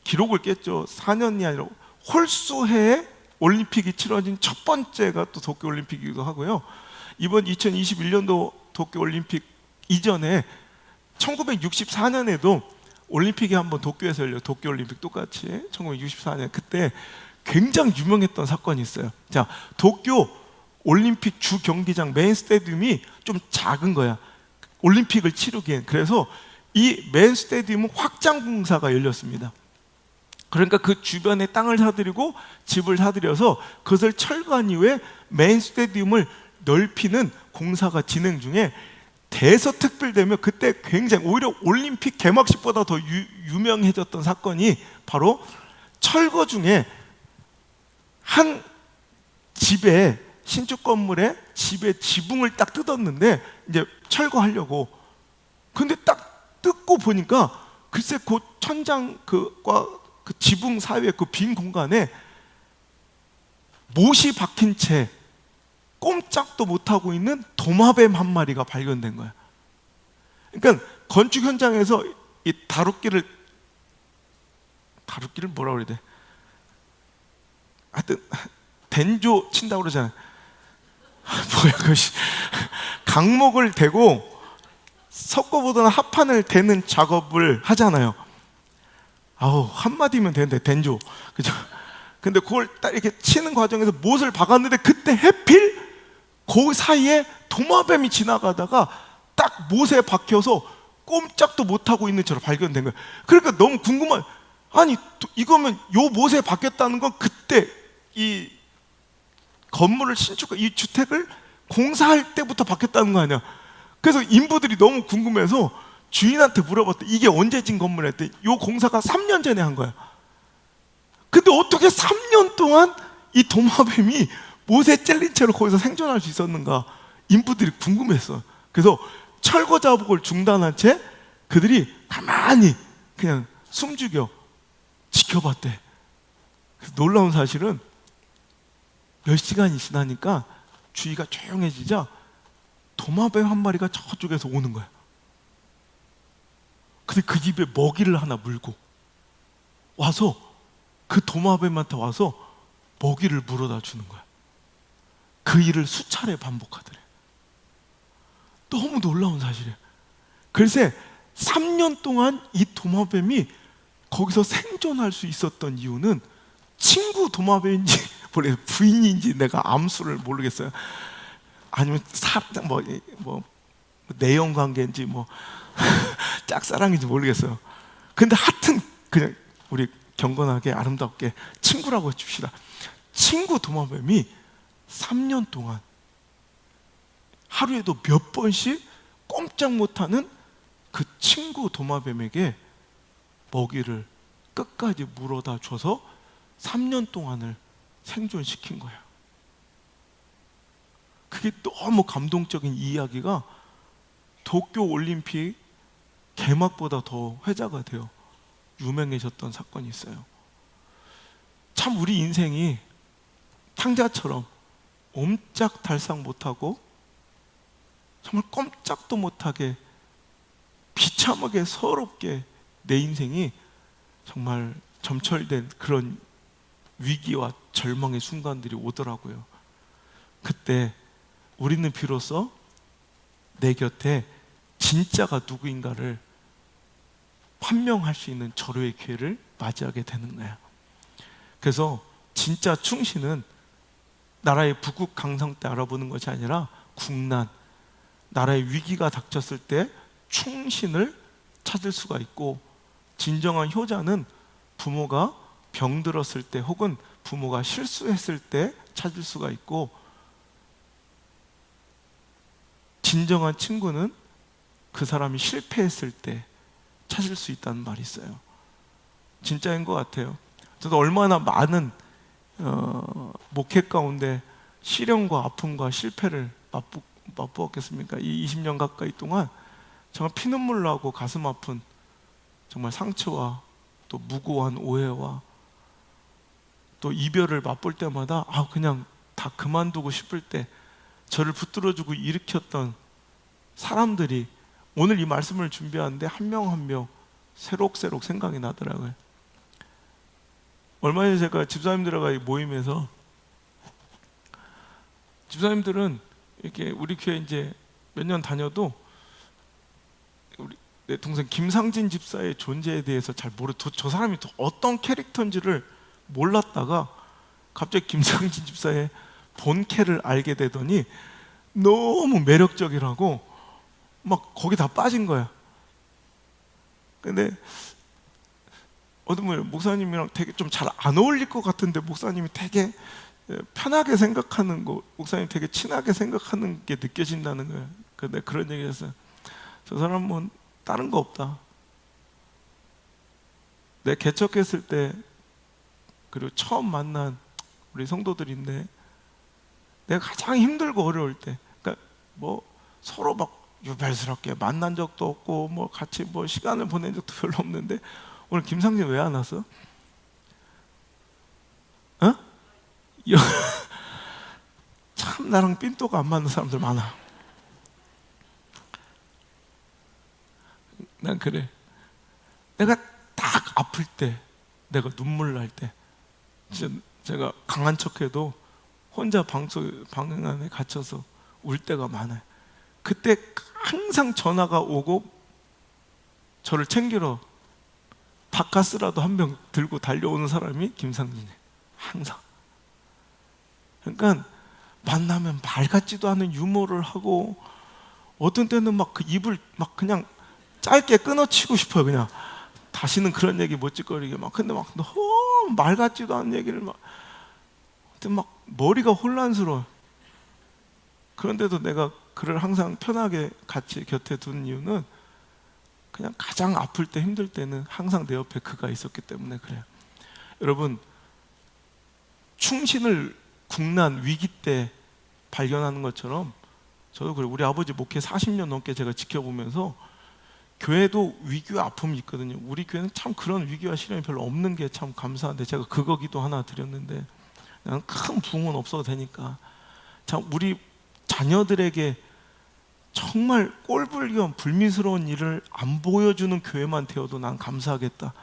기록을 깼죠. 4년이 아니라 홀수해에 올림픽이 치러진 첫 번째가 또 도쿄 올림픽이기도 하고요. 이번 2021년도 도쿄 올림픽 이전에 1964년에도 올림픽이 한번 도쿄에서 열려요. 도쿄 올림픽 똑같이 1964년, 그때 굉장히 유명했던 사건이 있어요. 자, 도쿄 올림픽 주 경기장 메인 스테디움이 좀 작은 거야, 올림픽을 치르기엔. 그래서 이 메인 스테디움은 확장 공사가 열렸습니다. 그러니까 그 주변에 땅을 사들이고 집을 사들여서 그것을 철거한 이후에 메인 스테디움을 넓히는 공사가 진행 중에, 대서특필되면 그때 굉장히 오히려 올림픽 개막식보다 더 유명해졌던 사건이 바로 철거 중에 한 집에, 신축 건물에 집에 지붕을 딱 뜯었는데 이제 철거하려고, 근데 딱 뜯고 보니까 글쎄 그 천장 그 지붕 사이에 그 빈 공간에 못이 박힌 채 꼼짝도 못하고 있는 도마뱀 한 마리가 발견된 거야. 그러니까 건축 현장에서 이 다루기를 뭐라 그래야 돼? 하여튼 덴조 친다고 그러잖아요. 뭐야 그것이. 강목을 대고 석고보드나 합판을 대는 작업을 하잖아요. 아우, 한마디면 되는데 덴조, 그죠? 근데 그걸 딱 이렇게 치는 과정에서 못을 박았는데 그때 해필 그 사이에 도마뱀이 지나가다가 딱 못에 박혀서 꼼짝도 못하고 있는 채로 발견된 거예요. 그러니까 너무 궁금한, 아니 이거면 요 못에 박혔다는 건 그때 이 건물을 이 주택을 공사할 때부터 박혔다는 거 아니야. 그래서 인부들이 너무 궁금해서 주인한테 물어봤대. 이게 언제 진 건물이야? 했더니 요 공사가 3년 전에 한 거야. 근데 어떻게 3년 동안 이 도마뱀이 못에 찔린 채로 거기서 생존할 수 있었는가, 인부들이 궁금했어. 그래서 철거 작업을 중단한 채 그들이 가만히 그냥 숨죽여 지켜봤대. 놀라운 사실은 몇 시간이 지나니까 주위가 조용해지자 도마뱀 한 마리가 저쪽에서 오는 거야. 근데 그 입에 먹이를 하나 물고 와서 그 도마뱀한테 와서 먹이를 물어다 주는 거야. 그 일을 수차례 반복하더래. 너무 놀라운 사실이에요. 글쎄 3년 동안 이 도마뱀이 거기서 생존할 수 있었던 이유는 친구 도마뱀인지 모르겠어요. 부인인지 내가 암수를 모르겠어요. 아니면 뭐 내연 관계인지 뭐 짝사랑인지 모르겠어요. 근데 하여튼 그냥 우리 경건하게 아름답게 친구라고 해줍시다. 친구 도마뱀이 3년 동안 하루에도 몇 번씩 꼼짝 못하는 그 친구 도마뱀에게 먹이를 끝까지 물어다 줘서 3년 동안을 생존시킨 거야. 그게 너무 감동적인 이야기가 도쿄 올림픽 개막보다 더 회자가 되어 유명해졌던 사건이 있어요. 참 우리 인생이 탕자처럼 옴짝달싹 못하고 정말 꼼짝도 못하게 비참하게 서럽게 내 인생이 정말 점철된 그런 위기와 절망의 순간들이 오더라고요. 그때 우리는 비로소 내 곁에 진짜가 누구인가를 판명할 수 있는 절호의 기회를 맞이하게 되는 거야. 그래서 진짜 충신은 나라의 부국 강성 때 알아보는 것이 아니라 국난, 나라의 위기가 닥쳤을 때 충신을 찾을 수가 있고, 진정한 효자는 부모가 병들었을 때 혹은 부모가 실수했을 때 찾을 수가 있고, 진정한 친구는 그 사람이 실패했을 때 찾을 수 있다는 말이 있어요. 진짜인 것 같아요. 저도 얼마나 많은 목회 가운데 시련과 아픔과 실패를 맛보았겠습니까? 이 20년 가까이 동안 정말 피눈물 나고 가슴 아픈 정말 상처와 또 무고한 오해와 또 이별을 맛볼 때마다 그냥 다 그만두고 싶을 때 저를 붙들어주고 일으켰던 사람들이 오늘 이 말씀을 준비하는데 한 명 한 명 새록새록 생각이 나더라고요. 얼마 전에 제가 집사님들과 모임에서, 집사님들은 이렇게 우리 교회 이제 몇 년 다녀도 내 동생 김상진 집사의 존재에 대해서 잘 저 사람이 어떤 캐릭터인지를 몰랐다가 갑자기 김상진 집사의 본캐를 알게 되더니 너무 매력적이라고 막 거기 다 빠진 거야. 근데 어떤 분 목사님이랑 되게 좀 잘 안 어울릴 것 같은데 목사님이 되게 편하게 생각하는 거, 목사님 되게 친하게 생각하는 게 느껴진다는 거예요. 근데 그런 얘기 했어요. 저 사람은 다른 거 없다. 내 개척했을 때 그리고 처음 만난 우리 성도들인데 내가 가장 힘들고 어려울 때, 그러니까 뭐 서로 막 유별스럽게 만난 적도 없고 뭐 같이 뭐 시간을 보낸 적도 별로 없는데 오늘 김상진 왜 안 왔어? 참 나랑 삔또가 안 맞는 사람들 많아. 난 그래. 내가 딱 아플 때, 내가 눈물 날 때, 진짜 제가 강한 척해도 혼자 방 안에 갇혀서 울 때가 많아요. 그때 항상 전화가 오고 저를 챙기러 바카스라도 한 병 들고 달려오는 사람이 김상진이에요. 항상. 그러니까 만나면 말 같지도 않은 유머를 하고 어떤 때는 막 그 입을 막 그냥 짧게 끊어치고 싶어요. 그냥 다시는 그런 얘기 못 짓거리게 막. 근데 막 너무 말 같지도 않은 얘기를 막. 근데 막 머리가 혼란스러워. 그런데도 내가 그를 항상 편하게 같이 곁에 둔 이유는 그냥 가장 아플 때 힘들 때는 항상 내 옆에 그가 있었기 때문에 그래요. 여러분, 충신을 국난 위기 때 발견하는 것처럼 저도 그래요. 우리 아버지 목회 40년 넘게 제가 지켜보면서 교회도 위기와 아픔이 있거든요. 우리 교회는 참 그런 위기와 시련이 별로 없는 게 참 감사한데 제가 그거 기도 하나 드렸는데 나는 큰 부흥은 없어도 되니까 참 우리 자녀들에게 정말 꼴불견 불미스러운 일을 안 보여주는 교회만 되어도 난 감사하겠다.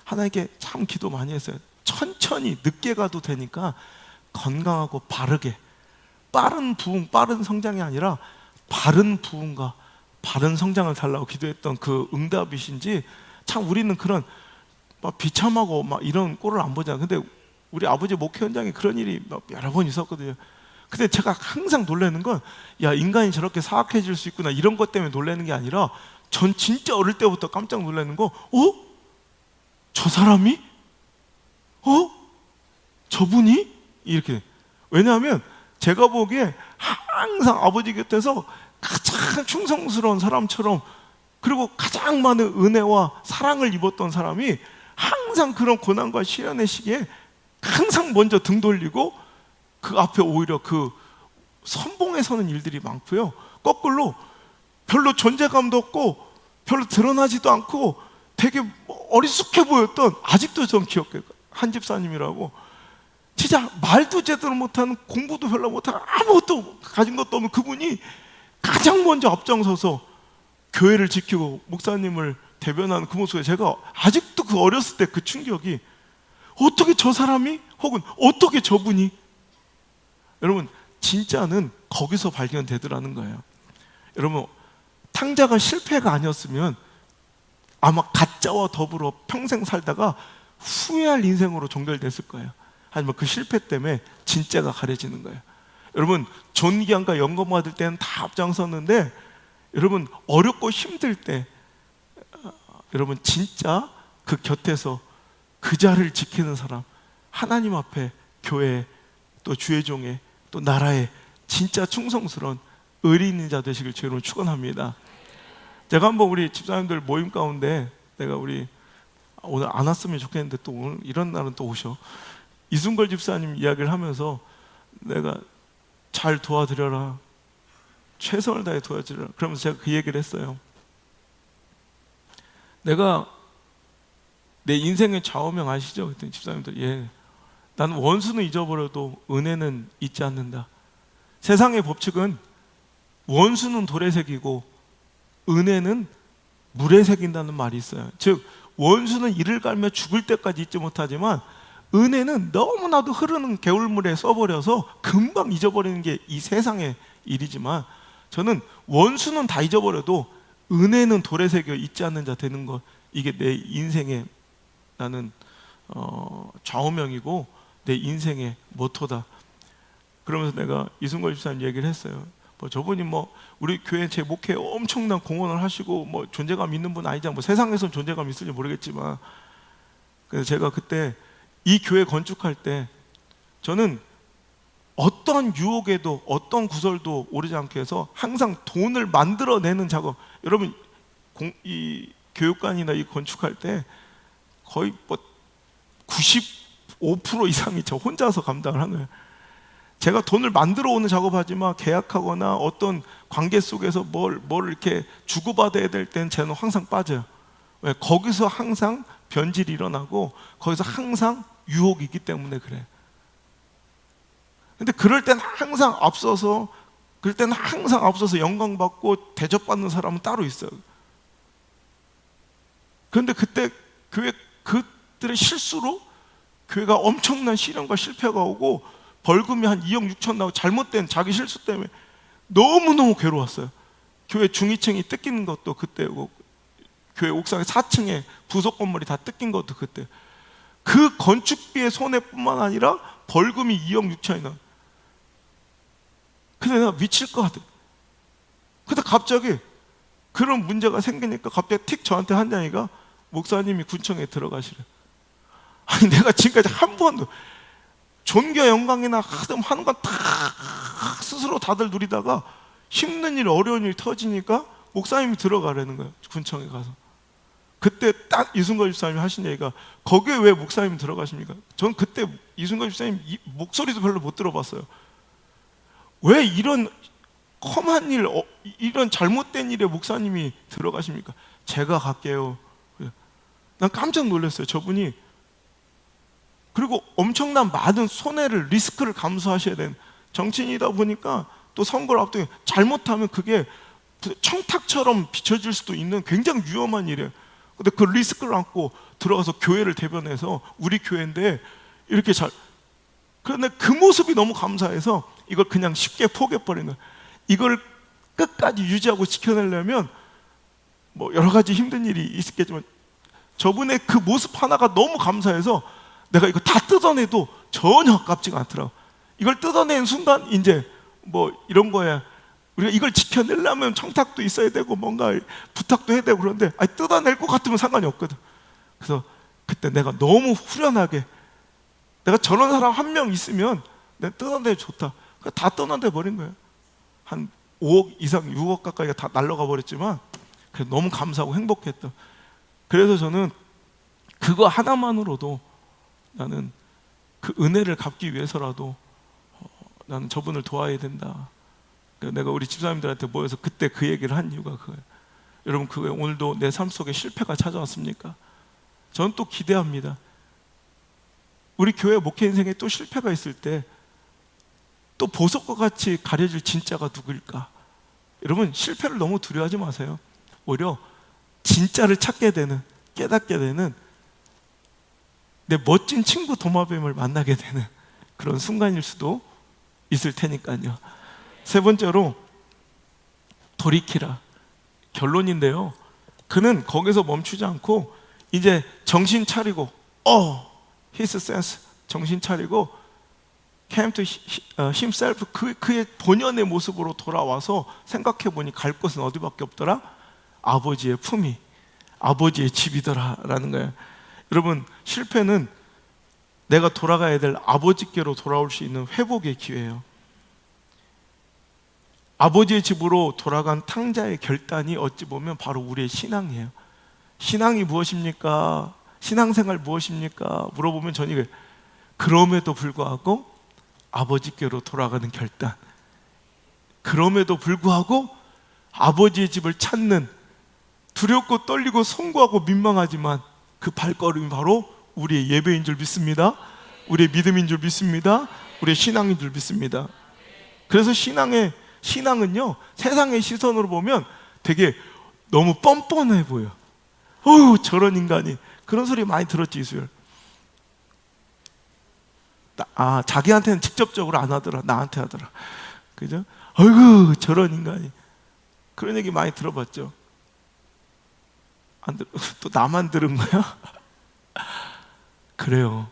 하나님께 참 기도 많이 했어요. 천천히 늦게 가도 되니까 건강하고 바르게 빠른 부흥, 빠른 성장이 아니라 바른 부흥과 바른 성장을 달라고 기도했던 그 응답이신지 참 우리는 그런 막 비참하고 막 이런 꼴을 안 보잖아요. 근데 우리 아버지 목회 현장에 그런 일이 여러 번 있었거든요. 근데 제가 항상 놀라는 건 야, 인간이 저렇게 사악해질 수 있구나 이런 것 때문에 놀라는 게 아니라 전 진짜 어릴 때부터 깜짝 놀라는 거 저 사람이? 저분이? 이렇게. 왜냐하면 제가 보기에 항상 아버지 곁에서 가장 충성스러운 사람처럼 그리고 가장 많은 은혜와 사랑을 입었던 사람이 항상 그런 고난과 시련의 시기에 항상 먼저 등 돌리고 그 앞에 오히려 그 선봉에 서는 일들이 많고요. 거꾸로 별로 존재감도 없고 별로 드러나지도 않고 되게 어리숙해 보였던, 아직도 전 기억해요. 한 집사님이라고 진짜 말도 제대로 못하는, 공부도 별로 못하고 아무것도 가진 것도 없는 그분이 가장 먼저 앞장서서 교회를 지키고 목사님을 대변하는 그 모습에 제가 아직도 그 어렸을 때 그 충격이, 어떻게 저 사람이 혹은 어떻게 저분이, 여러분 진짜는 거기서 발견되더라는 거예요. 여러분 탕자가 실패가 아니었으면 아마 가짜와 더불어 평생 살다가 후회할 인생으로 종결됐을 거예요. 하지만 그 실패 때문에 진짜가 가려지는 거예요. 여러분 존귀함과 영광 받을 때는 다 앞장섰는데 여러분 어렵고 힘들 때 여러분 진짜 그 곁에서 그 자리를 지키는 사람, 하나님 앞에, 교회, 또 주의 종에, 또 나라에 진짜 충성스러운 의리 있는 자 되시길 주로 축원합니다. 제가 한번 우리 집사님들 모임 가운데 내가 우리 오늘 안 왔으면 좋겠는데 또 오늘 이런 날은 또 오셔. 이순걸 집사님 이야기를 하면서 내가 잘 도와드려라, 최선을 다해 도와드려라, 그러면서 제가 그 얘기를 했어요. 내가 내 인생의 좌우명 아시죠? 그랬더니 집사님들, 예, 나는 원수는 잊어버려도 은혜는 잊지 않는다. 세상의 법칙은 원수는 돌에 새기고 은혜는 물에 새긴다는 말이 있어요. 즉 원수는 이를 갈며 죽을 때까지 잊지 못하지만 은혜는 너무나도 흐르는 개울물에 써버려서 금방 잊어버리는 게 이 세상의 일이지만, 저는 원수는 다 잊어버려도 은혜는 돌에 새겨 잊지 않는 자 되는 것, 이게 내 인생의 나는 좌우명이고 내 인생의 모토다. 그러면서 내가 이순걸 집사님 얘기를 했어요. 저분이 우리 교회 제 목회에 엄청난 공헌을 하시고 존재감 있는 분 아니잖아. 세상에선 존재감 있을지 모르겠지만, 그래서 제가 그때 이 교회 건축할 때 저는 어떤 유혹에도 어떤 구설도 오르지 않게 해서 항상 돈을 만들어내는 작업. 여러분 이 교육관이나 이 건축할 때 거의 95% 이상이 저 혼자서 감당을 한 거예요. 제가 돈을 만들어 오는 작업하지만 계약하거나 어떤 관계 속에서 뭘 이렇게 주고받아야 될 때는 저는 항상 빠져요. 왜? 거기서 항상 변질이 일어나고 거기서 항상 유혹이 있기 때문에 그래. 근데 그럴 땐 항상 앞서서 영광받고 대접받는 사람은 따로 있어요. 그런데 그때 교회 그들의 실수로 교회가 엄청난 시련과 실패가 오고 벌금이 한 2억 6천 나오고 잘못된 자기 실수 때문에 너무너무 괴로웠어요. 교회 중위층이 뜯기는 것도 그때고, 교회 옥상에 4층에 부속 건물이 다 뜯긴 것도 그때. 그 건축비의 손해뿐만 아니라 벌금이 2억 6천이 나. 근데 내가 미칠 것 같아. 근데 갑자기 그런 문제가 생기니까 갑자기 틱 저한테 한장이가 목사님이 군청에 들어가시래. 아니 내가 지금까지 한 번도 존귀와 영광이나 하는 건 다 스스로 다들 누리다가 힘든 일, 어려운 일 터지니까 목사님이 들어가라는 거예요. 군청에 가서. 그때 딱 이순걸 집사님이 하신 얘기가, 거기에 왜 목사님이 들어가십니까? 전 그때 이순걸 집사님 목소리도 별로 못 들어봤어요. 왜 이런 험한 일, 이런 잘못된 일에 목사님이 들어가십니까? 제가 갈게요. 난 깜짝 놀랐어요. 저분이. 그리고 엄청난 많은 손해를, 리스크를 감수하셔야 되는 정치인이다 보니까 또 선거를 앞두고 잘못하면 그게 청탁처럼 비춰질 수도 있는 굉장히 위험한 일이에요. 근데 그 리스크를 안고 들어가서 교회를 대변해서 우리 교회인데 이렇게 그런데 그 모습이 너무 감사해서 이걸 그냥 쉽게 포기해버리는 거예요. 이걸 끝까지 유지하고 지켜내려면 여러 가지 힘든 일이 있겠지만 저분의 그 모습 하나가 너무 감사해서 내가 이거 다 뜯어내도 전혀 아깝지가 않더라고. 이걸 뜯어내는 순간 이제 이런 거야. 우리가 이걸 지켜내려면 청탁도 있어야 되고 뭔가 부탁도 해야 되고, 그런데 뜯어낼 것 같으면 상관이 없거든. 그래서 그때 내가 너무 후련하게, 내가 저런 사람 한 명 있으면 내가 뜯어내 좋다. 다 뜯어내 버린 거예요. 한 5억 이상, 6억 가까이가 다 날라가 버렸지만 그래서 너무 감사하고 행복했던. 그래서 저는 그거 하나만으로도 나는 그 은혜를 갚기 위해서라도 나는 저분을 도와야 된다. 내가 우리 집사님들한테 모여서 그때 그 얘기를 한 이유가 그거예요. 여러분, 그거에 오늘도 내 삶 속에 실패가 찾아왔습니까? 저는 또 기대합니다. 우리 교회 목회 인생에 또 실패가 있을 때 또 보석과 같이 가려질 진짜가 누구일까? 여러분, 실패를 너무 두려워하지 마세요. 오히려 진짜를 찾게 되는, 깨닫게 되는 내 멋진 친구 도마뱀을 만나게 되는 그런 순간일 수도 있을 테니까요. 세 번째로 돌이키라. 결론인데요, 그는 거기서 멈추지 않고 이제 정신 차리고 his sense, 정신 차리고 came to himself, 그의 본연의 모습으로 돌아와서 생각해보니 갈 곳은 어디밖에 없더라? 아버지의 품이, 아버지의 집이더라 라는 거예요. 여러분, 실패는 내가 돌아가야 될 아버지께로 돌아올 수 있는 회복의 기회예요. 아버지의 집으로 돌아간 탕자의 결단이 어찌 보면 바로 우리의 신앙이에요. 신앙이 무엇입니까? 신앙생활 무엇입니까? 물어보면 저는 이게 그럼에도 불구하고 아버지께로 돌아가는 결단, 그럼에도 불구하고 아버지의 집을 찾는, 두렵고 떨리고 송구하고 민망하지만 그 발걸음이 바로 우리의 예배인 줄 믿습니다. 우리의 믿음인 줄 믿습니다. 우리의 신앙인 줄 믿습니다. 그래서 신앙은요, 세상의 시선으로 보면 되게 너무 뻔뻔해 보여. 어휴, 저런 인간이. 그런 소리 많이 들었지, 이수열. 자기한테는 직접적으로 안 하더라. 나한테 하더라. 그죠? 어이구, 저런 인간이. 그런 얘기 많이 들어봤죠. 또 나만 들은 거야? 그래요.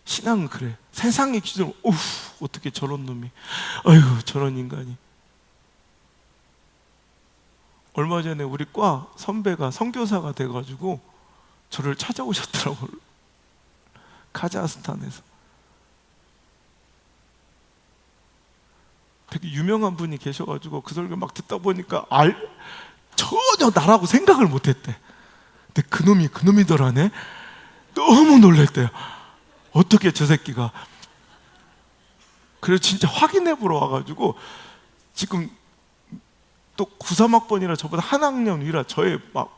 신앙은 그래. 세상의 기준으로 어떻게 저런 놈이, 어이구, 저런 인간이. 얼마 전에 우리 과 선배가 선교사가 돼가지고 저를 찾아오셨더라고요. 카자흐스탄에서. 되게 유명한 분이 계셔가지고 그 설교 막 듣다 보니까 전혀 나라고 생각을 못했대. 근데 그놈이더라네. 너무 놀랬대요. 어떻게 저 새끼가. 그래서 진짜 확인해 보러 와가지고 지금 또 93학번이라 저보다 한 학년 위라 저의 막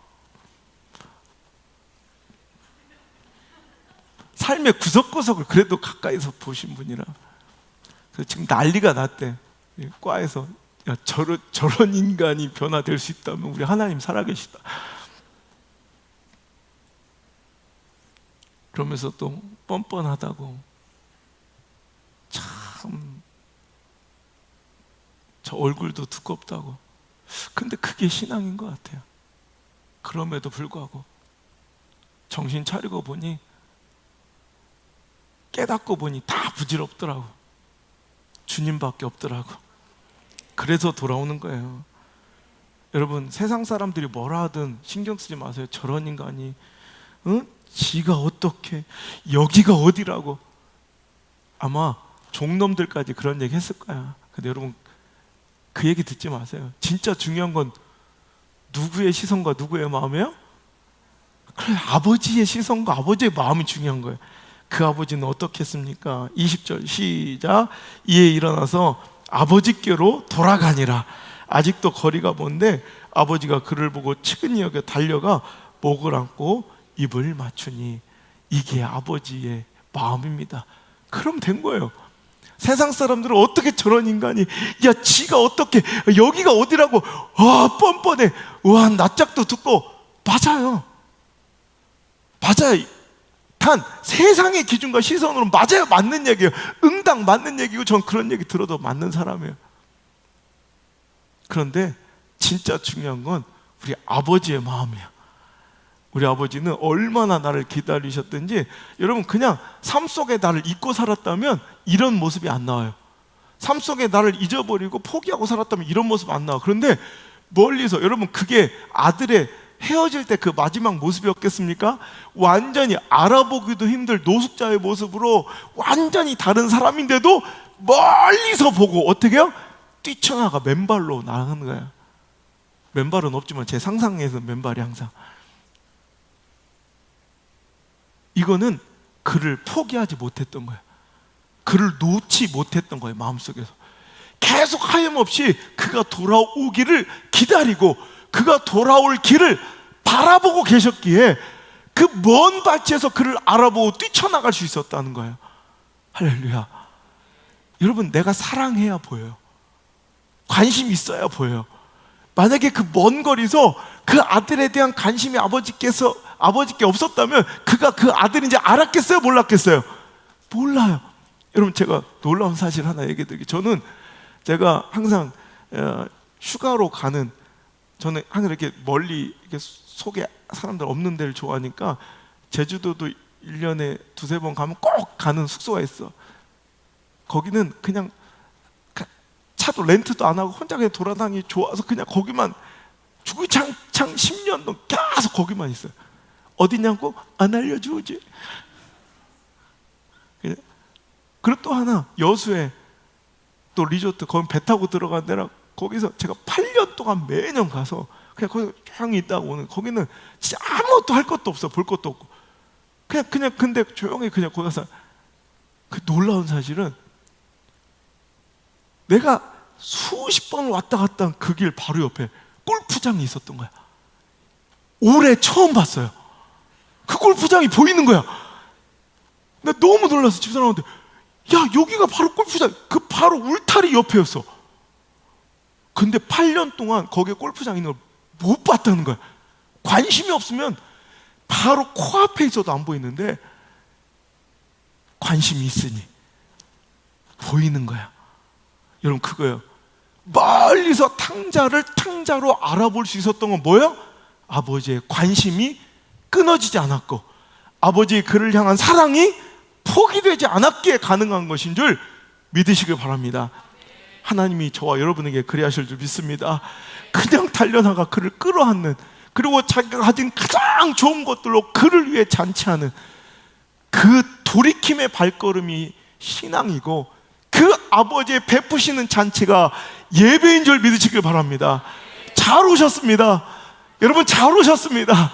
삶의 구석구석을 그래도 가까이서 보신 분이라. 그래서 지금 난리가 났대. 과에서 야, 저런 인간이 변화될 수 있다면 우리 하나님 살아계시다. 그러면서 또 뻔뻔하다고. 참, 저 얼굴도 두껍다고. 근데 그게 신앙인 것 같아요. 그럼에도 불구하고 정신 차리고 보니, 깨닫고 보니 다 부질없더라고. 주님밖에 없더라고. 그래서 돌아오는 거예요. 여러분, 세상 사람들이 뭐라 하든 신경 쓰지 마세요. 저런 인간이, 응? 지가 어떻게, 여기가 어디라고. 아마 종놈들까지 그런 얘기 했을 거야. 근데 여러분, 그 얘기 듣지 마세요. 진짜 중요한 건 누구의 시선과 누구의 마음이에요? 그래, 아버지의 시선과 아버지의 마음이 중요한 거예요. 그 아버지는 어떻게 했습니까? 20절 시작. 이에 일어나서 아버지께로 돌아가니라. 아직도 거리가 먼데 아버지가 그를 보고 측은히 여겨 달려가 목을 안고 입을 맞추니. 이게 아버지의 마음입니다. 그럼 된 거예요. 세상 사람들은 어떻게 저런 인간이, 야, 지가 어떻게, 여기가 어디라고, 와, 뻔뻔해, 와, 낯짝도 듣고. 맞아요. 단 세상의 기준과 시선으로 맞아요, 맞는 얘기예요. 응당 맞는 얘기고, 전 그런 얘기 들어도 맞는 사람이에요. 그런데 진짜 중요한 건 우리 아버지의 마음이야. 우리 아버지는 얼마나 나를 기다리셨든지. 여러분, 그냥 삶 속에 나를 잊고 살았다면 이런 모습이 안 나와요. 삶 속에 나를 잊어버리고 포기하고 살았다면 이런 모습 안 나와. 그런데 멀리서, 여러분, 그게 아들의 헤어질 때 그 마지막 모습이었겠습니까? 완전히 알아보기도 힘들 노숙자의 모습으로 완전히 다른 사람인데도 멀리서 보고 어떻게 해요? 뛰쳐나가 맨발로 나가는 거야. 맨발은 없지만 제 상상에서 맨발이 항상. 이거는 그를 포기하지 못했던 거예요. 그를 놓지 못했던 거예요. 마음속에서 계속 하염없이 그가 돌아오기를 기다리고, 그가 돌아올 길을 바라보고 계셨기에 그 먼 발치에서 그를 알아보고 뛰쳐나갈 수 있었다는 거예요. 할렐루야. 여러분, 내가 사랑해야 보여요. 관심이 있어야 보여요. 만약에 그 먼 거리서 그 아들에 대한 관심이 아버지께 없었다면 그가 그 아들인지 알았겠어요? 몰랐겠어요? 몰라요. 여러분, 제가 놀라운 사실 하나 얘기 드릴게요. 제가 항상 휴가로 가는, 저는 항상 이렇게 멀리 이렇게 속에 사람들 없는 데를 좋아하니까 제주도도 1년에 2-3번 가면 꼭 가는 숙소가 있어. 거기는 그냥 차도 렌트도 안 하고 혼자 그냥 돌아다니기 좋아서 그냥 거기만 주구장창 10년 동안 계속 거기만 있어요. 어디냐고? 안 알려주지. 그리고 또 하나, 여수에 또 리조트 거기 배 타고 들어간 데라 거기서 제가 8년 동안 매년 가서 그냥 거기 조용히 있다가 오는, 거기는 진짜 아무것도 할 것도 없어, 볼 것도 없고 그냥 근데 조용히 그냥 거기 가서, 그 놀라운 사실은 내가 수십 번을 왔다 갔다 한 그 길 바로 옆에 골프장이 있었던 거야. 올해 처음 봤어요. 그 골프장이 보이는 거야. 나 너무 놀라서 집사람한테, 야 여기가 바로 골프장, 그 바로 울타리 옆에였어. 근데 8년 동안 거기에 골프장 있는 걸 못 봤다는 거야. 관심이 없으면 바로 코앞에 있어도 안 보이는데 관심이 있으니 보이는 거야. 여러분 그거예요. 멀리서 탕자로 알아볼 수 있었던 건 뭐예요? 아버지의 관심이 끊어지지 않았고 아버지의 그를 향한 사랑이 포기되지 않았기에 가능한 것인 줄 믿으시길 바랍니다. 하나님이 저와 여러분에게 그리하실 줄 믿습니다. 그냥 달려나가 그를 끌어안는, 그리고 자기가 가진 가장 좋은 것들로 그를 위해 잔치하는 그 돌이킴의 발걸음이 신앙이고, 그 아버지의 베푸시는 잔치가 예배인 줄 믿으시길 바랍니다. 잘 오셨습니다. 여러분 잘 오셨습니다.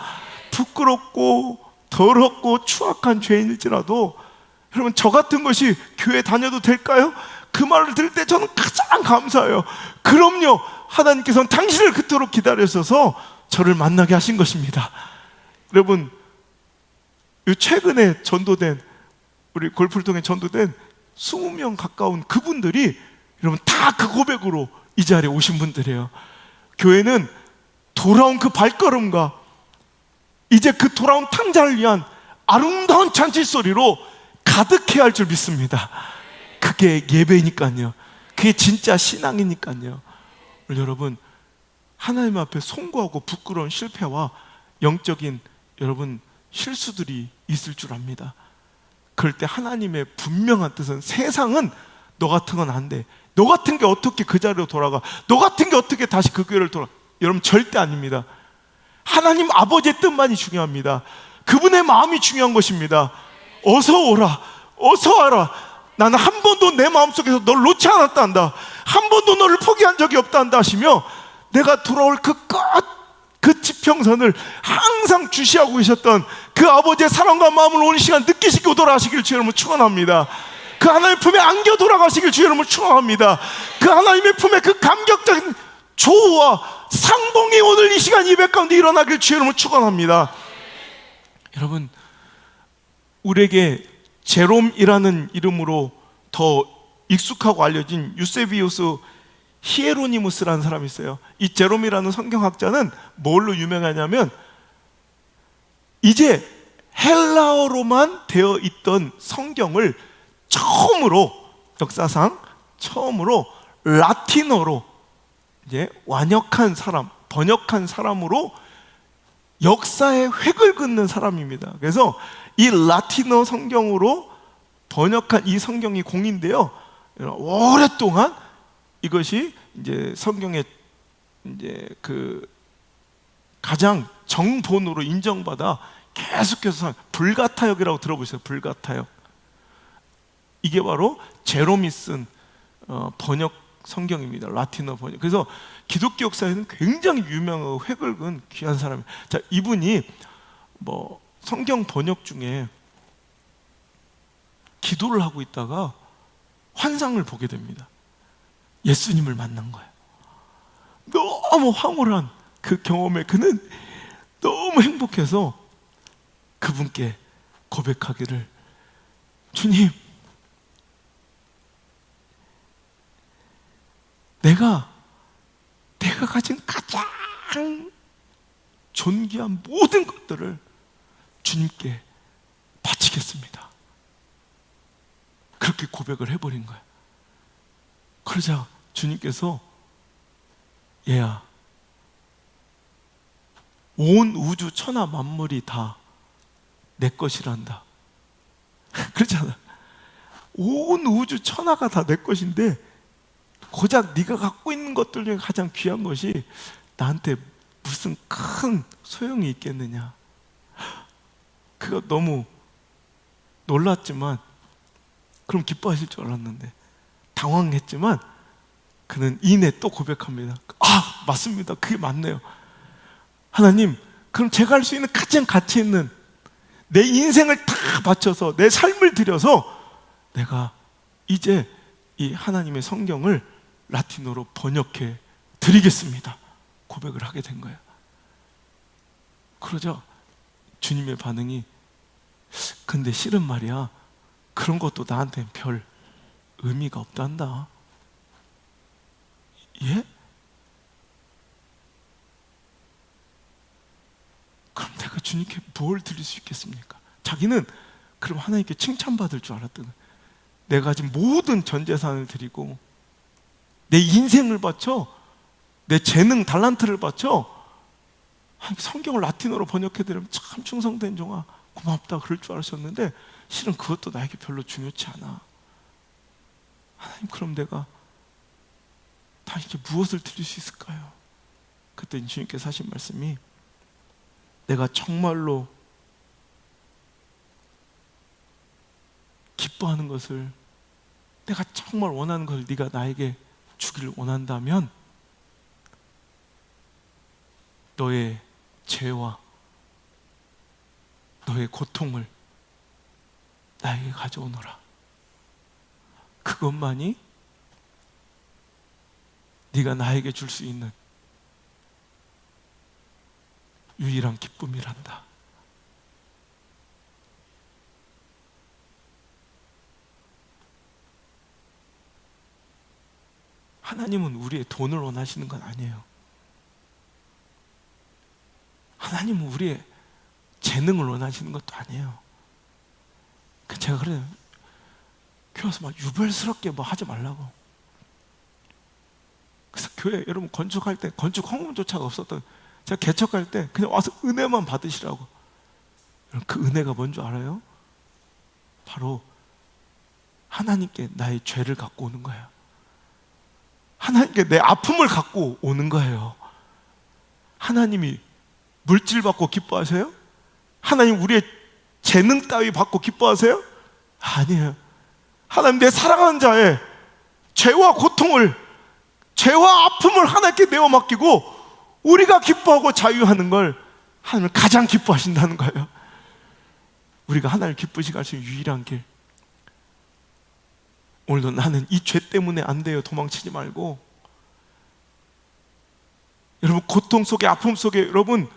부끄럽고 더럽고 추악한 죄인일지라도 여러분 저 같은 것이 교회 다녀도 될까요? 그 말을 들을 때 저는 가장 감사해요. 그럼요, 하나님께서는 당신을 그토록 기다리셔서 저를 만나게 하신 것입니다. 여러분 최근에 전도된, 우리 골프를 통해 전도된 20명 가까운 그분들이 여러분 다 그 고백으로 이 자리에 오신 분들이에요. 교회는 돌아온 그 발걸음과 이제 그 돌아온 탕자를 위한 아름다운 잔치 소리로 가득해야 할 줄 믿습니다. 그게 예배니까요. 그게 진짜 신앙이니까요. 여러분 하나님 앞에 송구하고 부끄러운 실패와 영적인 여러분 실수들이 있을 줄 압니다. 그럴 때 하나님의 분명한 뜻은, 세상은 너 같은 건 안 돼, 너 같은 게 어떻게 그 자리로 돌아가, 너 같은 게 어떻게 다시 그 교회를 돌아, 여러분 절대 아닙니다. 하나님 아버지의 뜻만이 중요합니다. 그분의 마음이 중요한 것입니다. 어서 오라, 어서 와라. 나는 한 번도 내 마음속에서 널 놓지 않았다 한다, 한 번도 너를 포기한 적이 없다 한다 하시며, 내가 돌아올 그 지평선을 항상 주시하고 계셨던 그 아버지의 사랑과 마음을 오늘 시간 느끼시고 돌아가시길 주의 이름으로 축원합니다. 그 하나님의 품에 안겨 돌아가시길 주의 이름으로 축원합니다. 그 하나님의 품에 그 감격적인 조우와 상봉이 오늘 이 시간 예배 가운데 일어나길 주의 이름으로 축원합니다. 여러분 우리에게 제롬이라는 이름으로 더 익숙하고 알려진 유세비우스 히에로니무스라는 사람이 있어요. 이 제롬이라는 성경학자는 뭘로 유명하냐면, 이제 헬라어로만 되어 있던 성경을 처음으로, 역사상 처음으로 라틴어로 이제 완역한 사람, 번역한 사람으로 역사의 획을 긋는 사람입니다. 그래서 이 라틴어 성경으로 번역한 이 성경이 공인데요, 오랫동안 이것이 이제 성경의 이제 그 가장 정본으로 인정받아 계속해서 불가타역이라고 들어보셨어요? 불가타역. 이게 바로 제롬이 쓴 번역 성경입니다. 라틴어 번역. 그래서 기독교 역사에는 굉장히 유명하고 획을 그은 귀한 사람이에요. 자, 이분이 뭐 성경 번역 중에 기도를 하고 있다가 환상을 보게 됩니다. 예수님을 만난 거예요. 너무 황홀한 그 경험에 그는 너무 행복해서 그분께 고백하기를, 주님, 내가 가진 가장 존귀한 모든 것들을 주님께 바치겠습니다. 그렇게 고백을 해버린 거예요. 그러자 주님께서, 얘야, 온 우주 천하 만물이 다 내 것이란다. 그렇잖아. 온 우주 천하가 다 내 것인데 고작 네가 갖고 있는 것들 중에 가장 귀한 것이 나한테 무슨 큰 소용이 있겠느냐. 그거 너무 놀랐지만, 그럼 기뻐하실 줄 알았는데 당황했지만 그는 이내 또 고백합니다. 아, 맞습니다. 그게 맞네요. 하나님, 그럼 제가 할 수 있는 가장 가치 있는 내 인생을 다 바쳐서 내 삶을 들여서 내가 이제 이 하나님의 성경을 라틴어로 번역해 드리겠습니다. 고백을 하게 된 거예요. 그러자 주님의 반응이, 근데 실은 말이야, 그런 것도 나한테는 별 의미가 없단다. 예? 그럼 내가 주님께 뭘 드릴 수 있겠습니까? 자기는 그럼 하나님께 칭찬받을 줄 알았던, 내가 가진 모든 전 재산을 드리고 내 인생을 바쳐, 내 재능, 달란트를 바쳐 성경을 라틴어로 번역해드리면 참 충성된 종아 고맙다 그럴 줄 알았었는데, 실은 그것도 나에게 별로 중요치 않아. 하나님, 그럼 내가 당신께 무엇을 드릴 수 있을까요? 그때 주님께서 하신 말씀이, 내가 정말로 기뻐하는 것을, 내가 정말 원하는 것을 네가 나에게 주기를 원한다면 너의 죄와 너의 고통을 나에게 가져오너라. 그것만이 네가 나에게 줄 수 있는 유일한 기쁨이란다. 하나님은 우리의 돈을 원하시는 건 아니에요. 하나님은 우리의 재능을 원하시는 것도 아니에요. 제가 그래요. 교회 와서 막 유별스럽게 뭐 하지 말라고. 그래서 교회 여러분 건축할 때 건축 헌금조차가 없었던, 제가 개척할 때 그냥 와서 은혜만 받으시라고. 그 은혜가 뭔 줄 알아요? 바로 하나님께 나의 죄를 갖고 오는 거예요. 하나님께 내 아픔을 갖고 오는 거예요. 하나님이 물질 받고 기뻐하세요? 하나님 우리의 재능 따위 받고 기뻐하세요? 아니에요. 하나님 내 사랑하는 자의 죄와 고통을, 죄와 아픔을 하나님께 내어 맡기고 우리가 기뻐하고 자유하는 걸 하나님은 가장 기뻐하신다는 거예요. 우리가 하나님을 기쁘시게 할 수 있는 유일한 길. 오늘도 나는 이 죄 때문에 안 돼요. 도망치지 말고. 여러분 고통 속에, 아픔 속에 여러분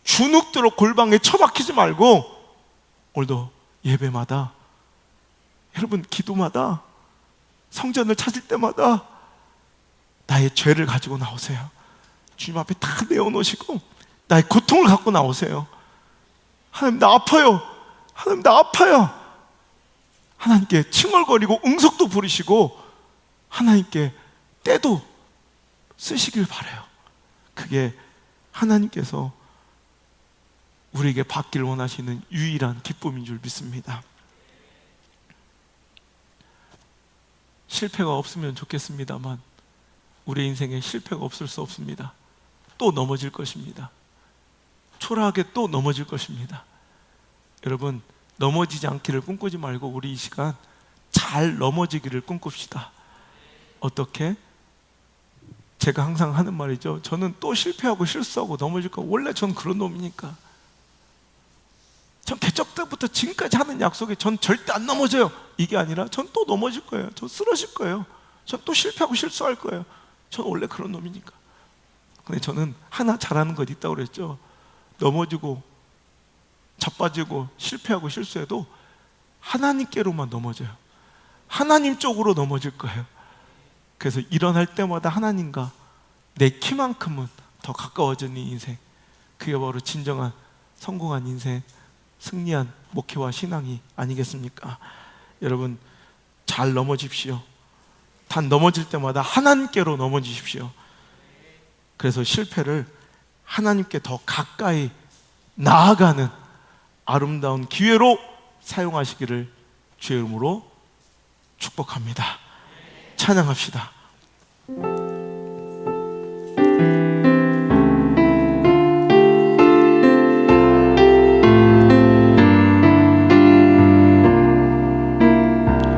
주눅들어 골방에 처박히지 말고, 오늘도 예배마다, 여러분 기도마다, 성전을 찾을 때마다 나의 죄를 가지고 나오세요. 주님 앞에 다 내어놓으시고 나의 고통을 갖고 나오세요. 하나님 나 아파요. 하나님 나 아파요. 하나님께 칭얼거리고 응석도 부리시고 하나님께 때도 쓰시길 바라요. 그게 하나님께서 우리에게 받길 원하시는 유일한 기쁨인 줄 믿습니다. 실패가 없으면 좋겠습니다만 우리 인생에 실패가 없을 수 없습니다. 또 넘어질 것입니다. 초라하게 또 넘어질 것입니다. 여러분 넘어지지 않기를 꿈꾸지 말고 우리 이 시간 잘 넘어지기를 꿈꿉시다. 어떻게? 제가 항상 하는 말이죠. 저는 또 실패하고 실수하고 넘어질 거, 원래 전 그런 놈이니까. 전 개척 때부터 지금까지 하는 약속에 전 절대 안 넘어져요. 이게 아니라 전 또 넘어질 거예요. 전 쓰러질 거예요. 전 또 실패하고 실수할 거예요. 전 원래 그런 놈이니까. 근데 저는 하나 잘하는 것 있다고 그랬죠. 넘어지고 자빠지고 실패하고 실수해도 하나님께로만 넘어져요. 하나님 쪽으로 넘어질 거예요. 그래서 일어날 때마다 하나님과 내 키만큼은 더 가까워지는 인생, 그게 바로 진정한 성공한 인생, 승리한 목회와 신앙이 아니겠습니까? 여러분 잘 넘어집시오. 단 넘어질 때마다 하나님께로 넘어지십시오. 그래서 실패를 하나님께 더 가까이 나아가는 아름다운 기회로 사용하시기를 주의 이름으로 축복합니다. 찬양합시다.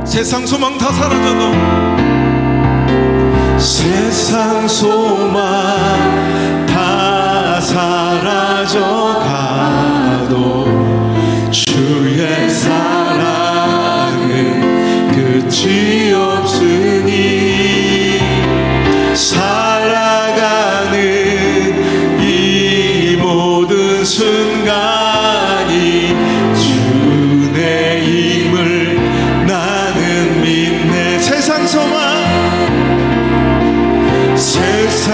세상 소망 다 사라져도 세상 소망 다 사라져가도 주의 사랑은 끝이 없으니 살아가는 이 모든 순간이 주의 힘을 나는 믿네. 세상 소망 세상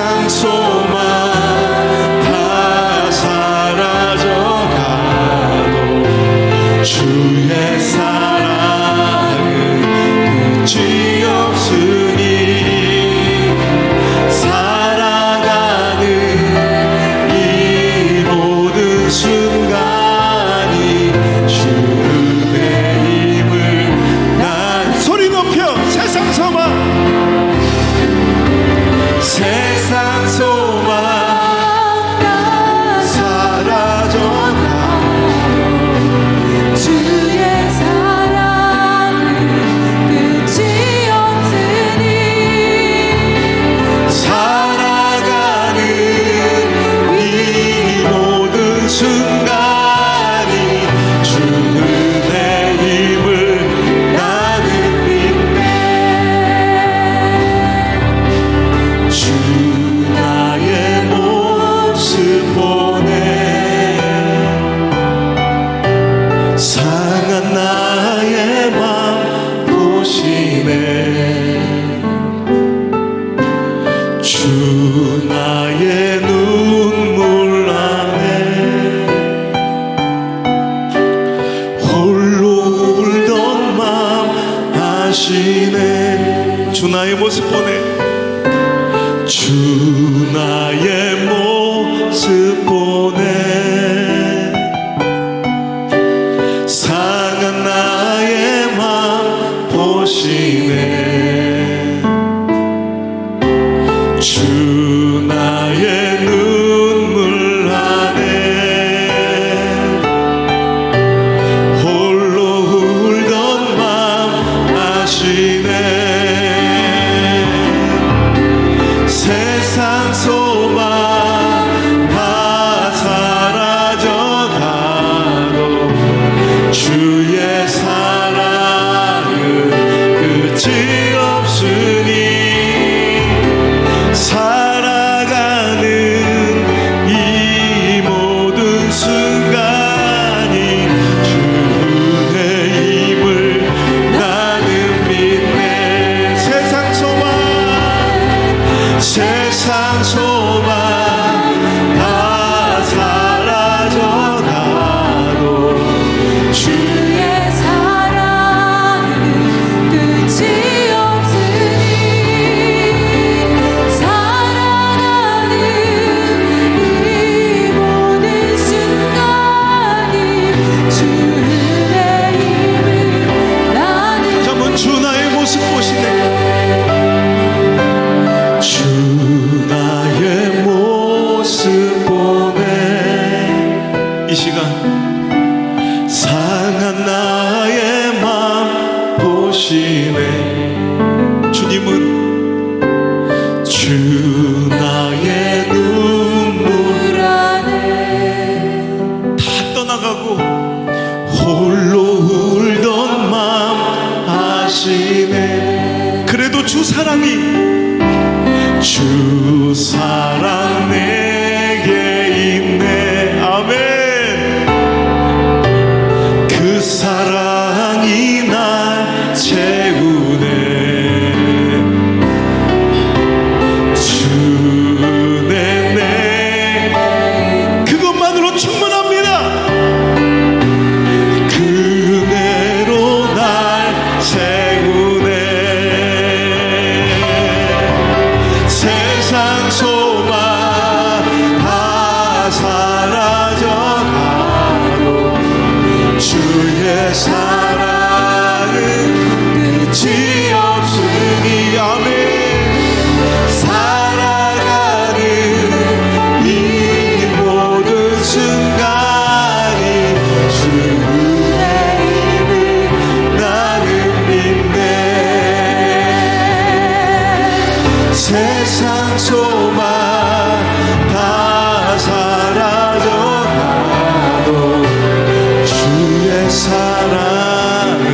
사랑은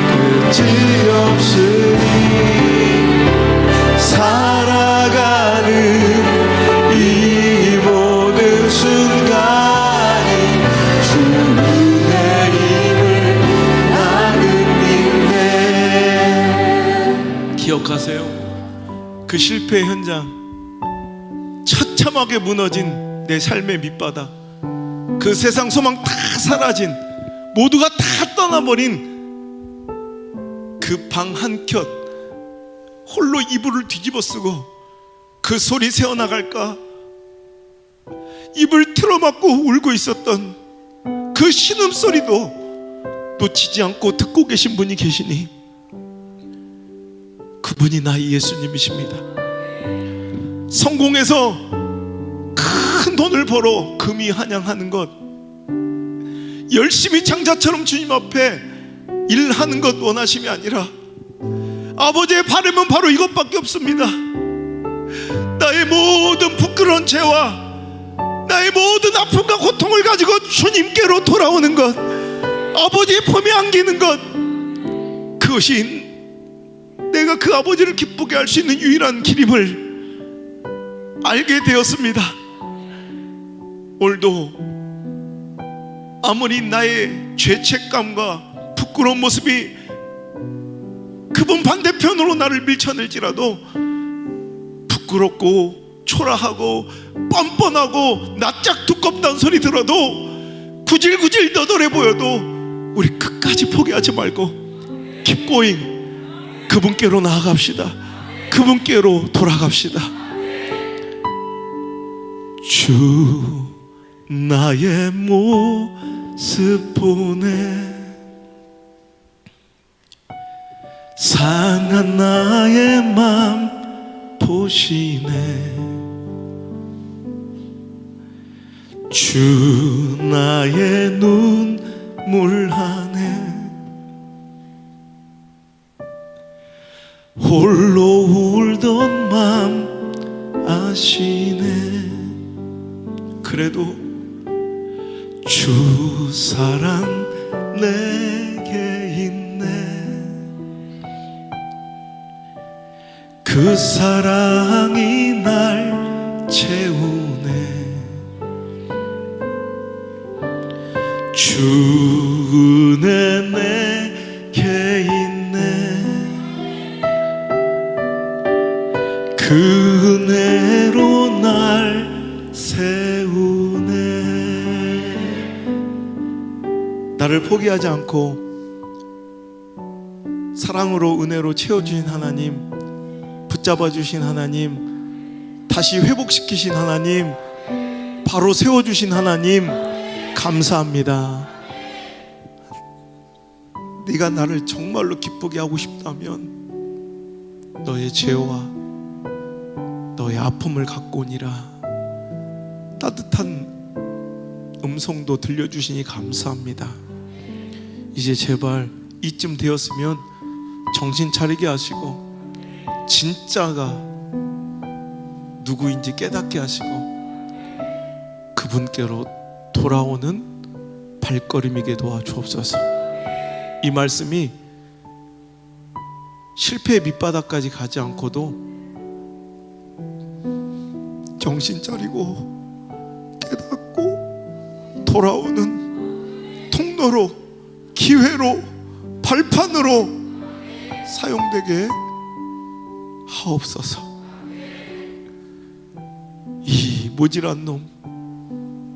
끝이 없으니 살아가는 이 모든 순간이 주의 힘을 나는 믿네. 기억하세요? 그 실패의 현장, 처참하게 무너진 내 삶의 밑바닥, 그 세상 소망 다 사라진, 모두가 다 떠나버린 그 방 한켠 홀로 이불을 뒤집어 쓰고 그 소리 새어나갈까 입을 틀어막고 울고 있었던 그 신음소리도 놓치지 않고 듣고 계신 분이 계시니 그분이 나의 예수님이십니다. 성공해서 큰 돈을 벌어 금이 한양하는 것, 열심히 장자처럼 주님 앞에 일하는 것 원하심이 아니라 아버지의 바람은 바로 이것밖에 없습니다. 나의 모든 부끄러운 죄와 나의 모든 아픔과 고통을 가지고 주님께로 돌아오는 것, 아버지의 품에 안기는 것, 그것이 내가 그 아버지를 기쁘게 할 수 있는 유일한 길임을 알게 되었습니다. 오늘도 아무리 나의 죄책감과 부끄러운 모습이 그분 반대편으로 나를 밀쳐낼지라도 부끄럽고 초라하고 뻔뻔하고 낯짝 두껍다는 소리 들어도 구질구질 너덜해 보여도 우리 끝까지 포기하지 말고 keep going, 그분께로 나아갑시다. 그분께로 돌아갑시다. 주 나의 모습 보네, 상한 나의 맘 보시네. 주 나의 눈물 하네, 홀로 울던 맘 아시네. 그래도 주 사랑 내게 있네, 그 사랑이 날 채우네. 주 은혜 내게 있네, 그 은혜로 날 세우네. 나를 포기하지 않고 사랑으로 은혜로 채워주신 하나님, 붙잡아 주신 하나님, 다시 회복시키신 하나님, 바로 세워주신 하나님 감사합니다. 네가 나를 정말로 기쁘게 하고 싶다면 너의 죄와 너의 아픔을 갖고 오니라. 따뜻한 음성도 들려주시니 감사합니다. 이제 제발 이쯤 되었으면 정신 차리게 하시고 진짜가 누구인지 깨닫게 하시고 그분께로 돌아오는 발걸음이게 도와주옵소서. 이 말씀이 실패의 밑바닥까지 가지 않고도 정신 차리고 깨닫고 돌아오는 통로로, 기회로, 발판으로 사용되게 하옵소서. 이 모질한 놈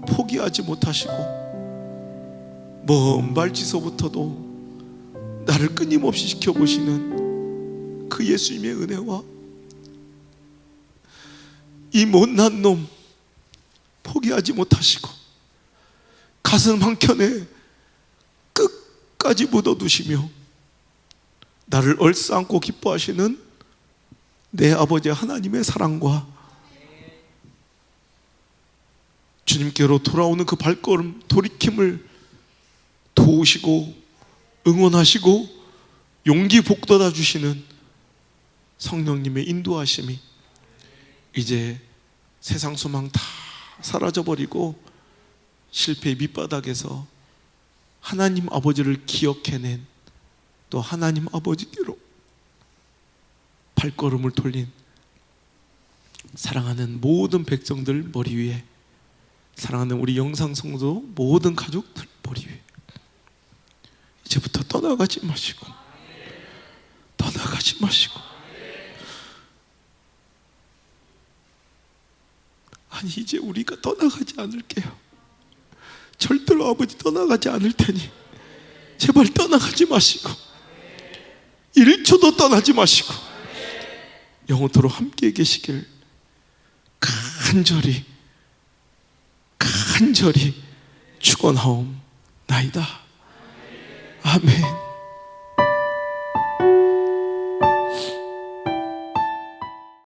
포기하지 못하시고 먼 발치서부터도 나를 끊임없이 지켜보시는 그 예수님의 은혜와 이 못난 놈 포기하지 못하시고 가슴 한켠에 끝까지 묻어두시며 나를 얼싸안고 기뻐하시는 내 아버지 하나님의 사랑과 주님께로 돌아오는 그 발걸음 돌이킴을 도우시고 응원하시고 용기 북돋아 주시는 성령님의 인도하심이 이제 세상 소망 다 사라져버리고 실패의 밑바닥에서 하나님 아버지를 기억해낸, 또 하나님 아버지께로 발걸음을 돌린 사랑하는 모든 백성들 머리 위에, 사랑하는 우리 영상성도 모든 가족들 머리 위에 이제부터 떠나가지 마시고, 떠나가지 마시고, 아니 이제 우리가 떠나가지 않을게요. 절대로 아버지 떠나가지 않을 테니 제발 떠나가지 마시고, 1초도 떠나지 마시고 영원토록 함께 계시길 간절히 축원하옵나이다. 아멘.